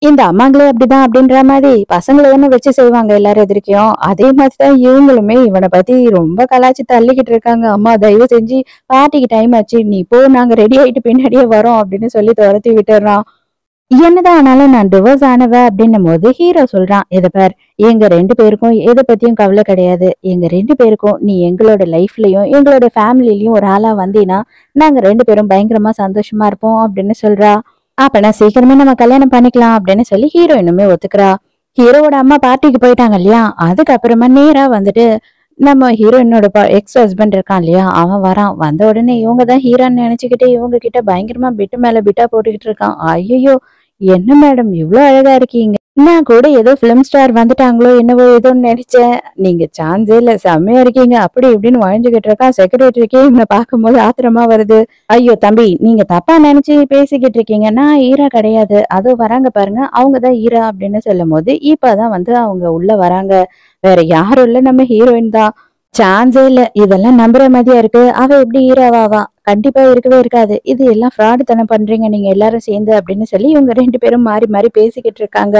இந்த அம்மாங்களே அப்படிதான் அப்படின்ற மாதிரி பசங்களை தானே வச்சு செய்வாங்க எல்லாரும் எதிர்க்கையும். அதே மாதிரிதான் இவங்களுமே இவனை பத்தி ரொம்ப கலாய்ச்சி தள்ளிக்கிட்டு இருக்காங்க. அம்மா தயவு செஞ்சு பார்ட்டிக்கு டைம் ஆச்சு, நீ போ, நாங்க ரெடி ஆயிட்டு பின்னாடியே வரோம் அப்படின்னு சொல்லி துரத்தி விட்டுறான். என்னதான் ஆனாலும் நான் டிவோர்ஸ் ஆனவ அப்படின்னும் போது ஹீரோ சொல்றான், இத பார், எங்க 2 பேருக்கும் எத பத்தியும் கவலை கிடையாது. எங்க 2 பேருக்கும் நீ எங்களோட லைஃப்லயும் எங்களோட ஃபேமிலிலயும் ஒரு ஆளா வந்தீன்னா நாங்க 2 பேரும் பயங்கரமா சந்தோஷமா இருப்போம் அப்படின்னு சொல்றா. அப்ப நான் சீக்கிரமே நம்ம கல்யாணம் பண்ணிக்கலாம் அப்படின்னு சொல்லி ஹீரோயினுமே ஒத்துக்கிறா. ஹீரோவோட அம்மா பார்ட்டிக்கு போயிட்டாங்க இல்லையா, அதுக்கப்புறமா நேரா வந்துட்டு நம்ம ஹீரோயினோட எக்ஸ் ஹஸ்பண்ட் இருக்கான் இல்லையா, அவன் வரான். வந்த உடனே இவங்க தான் ஹீரோன்னு நினைச்சுக்கிட்டு இவங்க கிட்ட பயங்கரமா பிட்டு மேல பிட்டா போட்டுக்கிட்டு இருக்கான். ஐயோ, என்ன மேடம் இவ்ளோ அழகா இருக்கீங்க, நான் கூட ஏதோ பிலிம் ஸ்டார் வந்துட்டாங்களோ என்னவோ ஏதோன்னு நினைச்சேன், நீங்க சான்ஸே இல்ல, செம்மையா இருக்கீங்க அப்படி இப்படின்னு வாழ்ந்துகிட்டு இருக்கான். செக்ரட்டரிக்கே இவனை பார்க்கும்போது ஆத்திரமா வருது. ஐயோ தம்பி, நீங்க தப்பா நினைச்சு பேசிக்கிட்டு இருக்கீங்க, நான் ஈரா கிடையாது, அதோ வராங்க பாருங்க, அவங்கதான் ஈரா அப்படின்னு சொல்லும் போது இப்பதான் வந்து அவங்க உள்ள வராங்க. வேற யாரும் இல்ல, நம்ம ஹீரோயின் தான். சான்ஸே இல்ல, இதெல்லாம் நம்புற மாதிரியா இருக்கு, அவ எப்படி ஹீரோவாவா, கண்டிப்பா இருக்கவே இருக்காது, இது எல்லாம் ஃப்ராடு தனம் பண்றீங்க நீங்க எல்லாரும் சேர்ந்து அப்படின்னு சொல்லி இவங்க 2 பேரும் மாறி மாறி பேசிக்கிட்டு இருக்காங்க.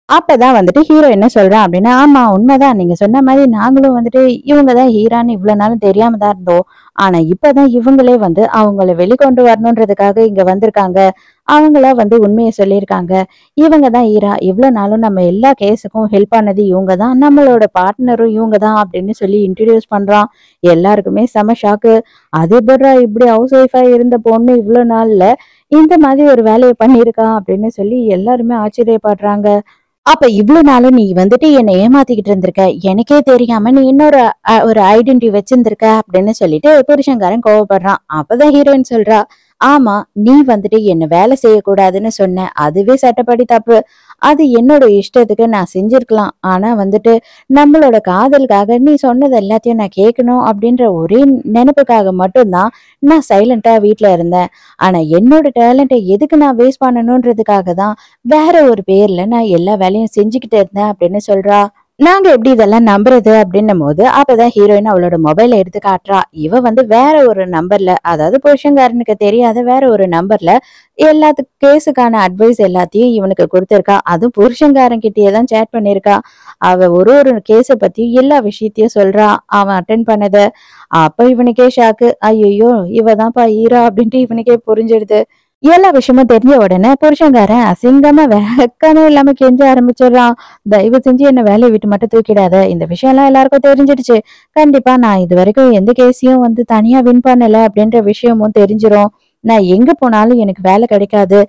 அப்பதான் வந்துட்டு ஹீரோ என்ன சொல்றான் அப்படின்னா, ஆமா உண்மைதான், நீங்க சொன்ன மாதிரி நாங்களும் வந்துட்டு இவங்கதான் ஹீரான்னு இவ்வளவு நாளும் தெரியாம தான் இருந்தோம். ஆனா இப்பதான் இவங்களே வந்து அவங்கள வெளிக்கொண்டு வரணுன்றதுக்காக இங்க வந்திருக்காங்க. அவங்களா வந்து உண்மையை சொல்லியிருக்காங்க. இவங்க தான் ஈரா, இவ்வளவு நாளும் நம்ம எல்லா கேஸுக்கும் ஹெல்ப் பண்ணது இவங்க தான், நம்மளோட பார்ட்னரும் இவங்க தான் அப்படின்னு சொல்லி இன்ட்ரடியூஸ் பண்றான். எல்லாருக்குமே செம ஷாக்கு. அது எப்படிடா இப்படி ஹவுஸ் ஒய்ஃபா இருந்த பொண்ணு இவ்வளவு நாள்ல இந்த மாதிரி ஒரு வேலையை பண்ணியிருக்கா அப்படின்னு சொல்லி எல்லாருமே ஆச்சரியப்படுறாங்க. அப்ப இவ்ளோ நாளும் நீ வந்துட்டு என்ன ஏமாத்திக்கிட்டு இருந்திருக்க, எனக்கே தெரியாம நீ இன்னொரு ஒரு ஐடென்டிட்டி வச்சிருந்திருக்க அப்படின்னு சொல்லிட்டு புருஷன்காரன் கோவப்படுறான். அப்பதான் ஹீரோயின் சொல்றா, ஆமா, நீ வந்துட்டு என்ன வேலை செய்யக்கூடாதுன்னு சொன்ன, அதுவே சட்டப்படி தப்பு. அது என்னோட இஷ்டத்துக்கு நான் செஞ்சிருக்கலாம். ஆனா வந்துட்டு நம்மளோட காதலுக்காக நீ சொன்னது எல்லாத்தையும் நான் கேட்கணும் அப்படின்ற ஒரே நினைப்புக்காக மட்டும்தான் நான் சைலண்டா வீட்ல இருந்தேன். ஆனா என்னோட டேலண்ட்டை எதுக்கு நான் வேஸ்ட் பண்ணணும்ன்றதுக்காக தான் வேற ஒரு பேர்ல நான் எல்லா வேலையும் செஞ்சுக்கிட்டு இருந்தேன் அப்படின்னு சொல்றா. நாங்க எப்படி இதெல்லாம் நம்புறது அப்படின்னும் போது அப்பதான் ஹீரோயின் அவளோட மொபைலை எடுத்து காட்டுறா. இவ வந்து வேற ஒரு நம்பர்ல, அதாவது புருஷன்காரனுக்கு தெரியாத வேற ஒரு நம்பர்ல எல்லாத்துக்கும் கேஸுக்கான அட்வைஸ் எல்லாத்தையும் இவனுக்கு கொடுத்திருக்கா. அதுவும் புருஷன்காரன் கிட்டயே தான் சேட் பண்ணிருக்கா. அவ ஒரு ஒரு கேஸ பத்தி எல்லா விஷயத்தையும் சொல்றா, அவன் அட்டென்ட் பண்ணத. அப்ப இவனுக்கே ஷாக்கு. ஐயோ, இவதான்ப்பா ஹீரா அப்படின்ட்டு இவனுக்கே புரிஞ்சிடுது. எல்லா விஷயமும் தெரிஞ்ச உடனே புருஷன்காரன் அசிங்கமா வெக்கமே இல்லாம கெஞ்ச ஆரம்பிச்சிடுறான். தயவு செஞ்சு என்ன வேலையை விட்டு மட்டும் தூக்கிடாத, இந்த விஷயம் எல்லாம் எல்லாருக்கும் தெரிஞ்சிடுச்சு, கண்டிப்பா நான் இது வரைக்கும் எந்த கேஸையும் வந்து தனியா வின் பண்ணல அப்படின்ற விஷயமும் தெரிஞ்சிரும், நான் எங்க போனாலும் எனக்கு வேலை கிடைக்காது,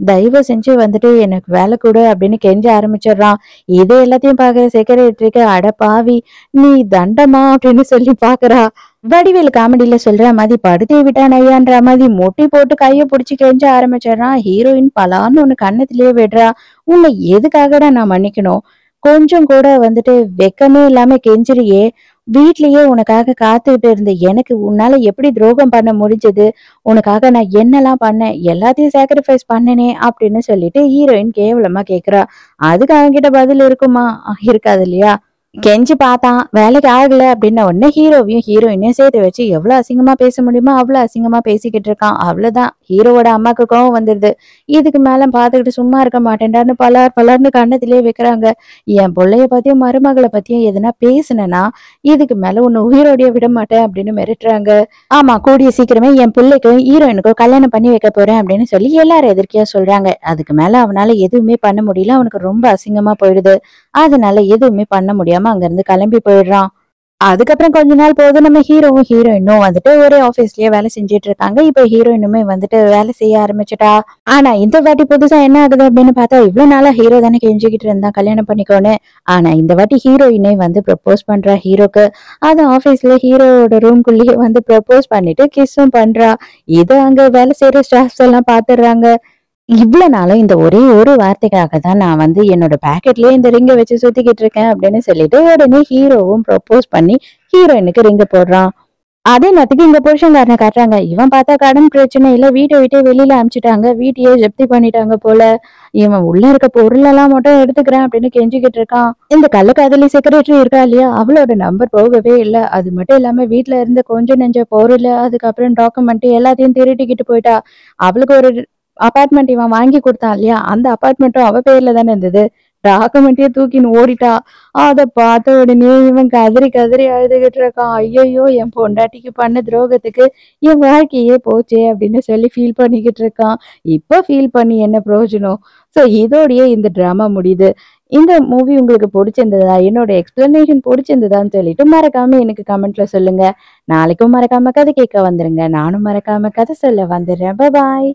தயவு செஞ்சு வந்துட்டு எனக்கு வேலை கொடு அப்படின்னு கெஞ்ச ஆரம்பிச்சிடுறான். இது எல்லாத்தையும் பாக்குற செக்ரட்டரிக்கு, அட பாவி, நீ தண்டமா அப்படின்னு சொல்லி பாக்குறா. வடிவேலு காமெடியில சொல்ற மாதிரி படுத்தே விட்டான் ஐயான்ற மாதிரி மொட்டி போட்டு கைய புடிச்சு கெஞ்ச ஆரம்பிச்சிடறான். ஹீரோயின் பலான்னு ஒண்ணு கண்ணத்திலேயே விடுறா. உன்னை எதுக்காகடா நான் மன்னிக்கணும், கொஞ்சம் கூட வந்துட்டு வெக்கமே இல்லாம கெஞ்சிரியே, வீட்லயே உனக்காக காத்துக்கிட்டு இருந்த எனக்கு உன்னால எப்படி துரோகம் பண்ண முடிஞ்சது, உனக்காக நான் என்னெல்லாம் பண்ணேன், எல்லாத்தையும் சாக்ரிஃபைஸ் பண்ணனே அப்படின்னு சொல்லிட்டு ஹீரோயின் கேவலமா கேக்குறா. அதுக்கு அவன்கிட்ட பதில் இருக்குமா, இருக்காது இல்லையா. கெஞ்சி பார்த்தான், வேலைக்கு ஆகல அப்படின்ன உடனே ஹீரோவையும் ஹீரோயினையும் சேர்த்து வச்சு எவ்வளவு அசிங்கமா பேச முடியுமோ அவ்வளவு அசிங்கமா பேசிக்கிட்டு இருக்கான். அவ்வளவுதான், ஹீரோவோட அம்மாக்கு கோவம் வந்துருது. இதுக்கு மேல பாத்துக்கிட்டு சும்மா இருக்க மாட்டேன்டான்னு பலார் பலார்னு கண்ணத்திலேயே வைக்கிறாங்க. என் பிள்ளைய பத்தியும் மருமகளை பத்தியும் எதுனா பேசுனேன்னா இதுக்கு மேல உன்னை உயிரோடைய விட மாட்டேன் அப்படின்னு மிரட்டுறாங்க. ஆமா, கூடிய சீக்கிரமே என் பிள்ளைக்கும் ஹீரோயினுக்கும் கல்யாணம் பண்ணி வைக்க போறேன் அப்படின்னு சொல்லி எல்லாரும் எதிர்க்கையா சொல்றாங்க. அதுக்கு மேல அவனால எதுவுமே பண்ண முடியல, அவனுக்கு ரொம்ப அசிங்கமா போயிடுது. அதனால எதுவுமே பண்ண முடியாம அங்க இருந்து கிளம்பி போயிடுறான். அதுக்கப்புறம் கொஞ்ச நாள் போது நம்ம ஹீரோவும் ஹீரோயினும் வந்துட்டு ஒரே ஆபீஸ்லயே வேலை செஞ்சுட்டு இருக்காங்க. இப்ப ஹீரோயினுமே வந்துட்டு வேலை செய்ய ஆரம்பிச்சுட்டா. ஆனா இந்த வாட்டி புதுசா என்ன ஆகுது அப்படின்னு பார்த்தா, இவ்வளவு நாளா ஹீரோ தானே கெஞ்சிக்கிட்டு இருந்தா கல்யாணம் பண்ணிக்கோன்னு. ஆனா இந்த வாட்டி ஹீரோயினே வந்து ப்ரப்போஸ் பண்றா ஹீரோக்கு. அது ஆபீஸ்ல ஹீரோவோட ரூம்குள்ளேயே வந்து ப்ரப்போஸ் பண்ணிட்டு கிஸ்ஸும் பண்றா. இது அங்க வேலை செய்யற ஸ்டாஃப்ஸ் எல்லாம் பாத்துடுறாங்க. இவ்வளவு நாளும் இந்த ஒரே ஒரு வார்த்தைக்காக தான் நான் வந்து என்னோட பாக்கெட்லயே இந்த ரிங்க வச்சு சுத்திக்கிட்டு இருக்கேன் அப்படின்னு சொல்லிட்டு உடனே ஹீரோவும் ப்ரொப்போஸ் பண்ணி ஹீரோயினுக்கு ரிங்க போடுறான். அதே நேரத்துக்கு இந்த புருஷன்காரனை காட்டுறாங்க. இவன் பார்த்தா கடன் பிரச்சனை இல்ல, வீட்டை விட்டே வெளியில அனுப்பிச்சிட்டாங்க, வீட்டையே ஜப்தி பண்ணிட்டாங்க போல. இவன் உள்ள இருக்க பொருள் எல்லாம் மட்டும் எடுத்துக்கிறேன் அப்படின்னு கெஞ்சிக்கிட்டு இருக்கான். இந்த கள்ளக்காதலி செக்ரட்டரி இருக்கா இல்லையா, அவளோட நம்பர் போகவே இல்லை. அது மட்டும் இல்லாம வீட்டுல இருந்த கொஞ்சம் நெஞ்ச பொருள், அதுக்கப்புறம் டாக்குமெண்ட் எல்லாத்தையும் திருட்டிக்கிட்டு போயிட்டா. அவளுக்கு ஒரு அபார்ட்மெண்ட் இவன் வாங்கி கொடுத்தான் இல்லையா, அந்த அபார்ட்மெண்ட்டும் அவ பேர்ல தானே இருந்தது. டாக்குமெண்ட்டையே தூக்கின்னு ஓடிட்டா. அத பார்த்த உடனே இவன் கதறி கதறி அழுதுகிட்டு இருக்கான். ஐயையோ! என் பொண்டாட்டிக்கு பண்ண துரோகத்துக்கு என் வாழ்க்கையே போச்சே அப்படின்னு சொல்லி ஃபீல் பண்ணிக்கிட்டு இருக்கான். இப்ப ஃபீல் பண்ணி என்ன பிரயோஜனம்? ஸோ இதோடயே இந்த ட்ராமா முடியுது. இந்த மூவி உங்களுக்கு பிடிச்சிருந்ததா? என்னோட எக்ஸ்பிளனேஷன் பிடிச்சிருந்ததான்னு சொல்லிட்டு மறக்காம எனக்கு கமெண்ட்ல சொல்லுங்க. நாளைக்கும் மறக்காம கதை கேட்க வந்துருங்க. நானும் மறக்காம கதை சொல்ல வந்துடுறேன். பாய்.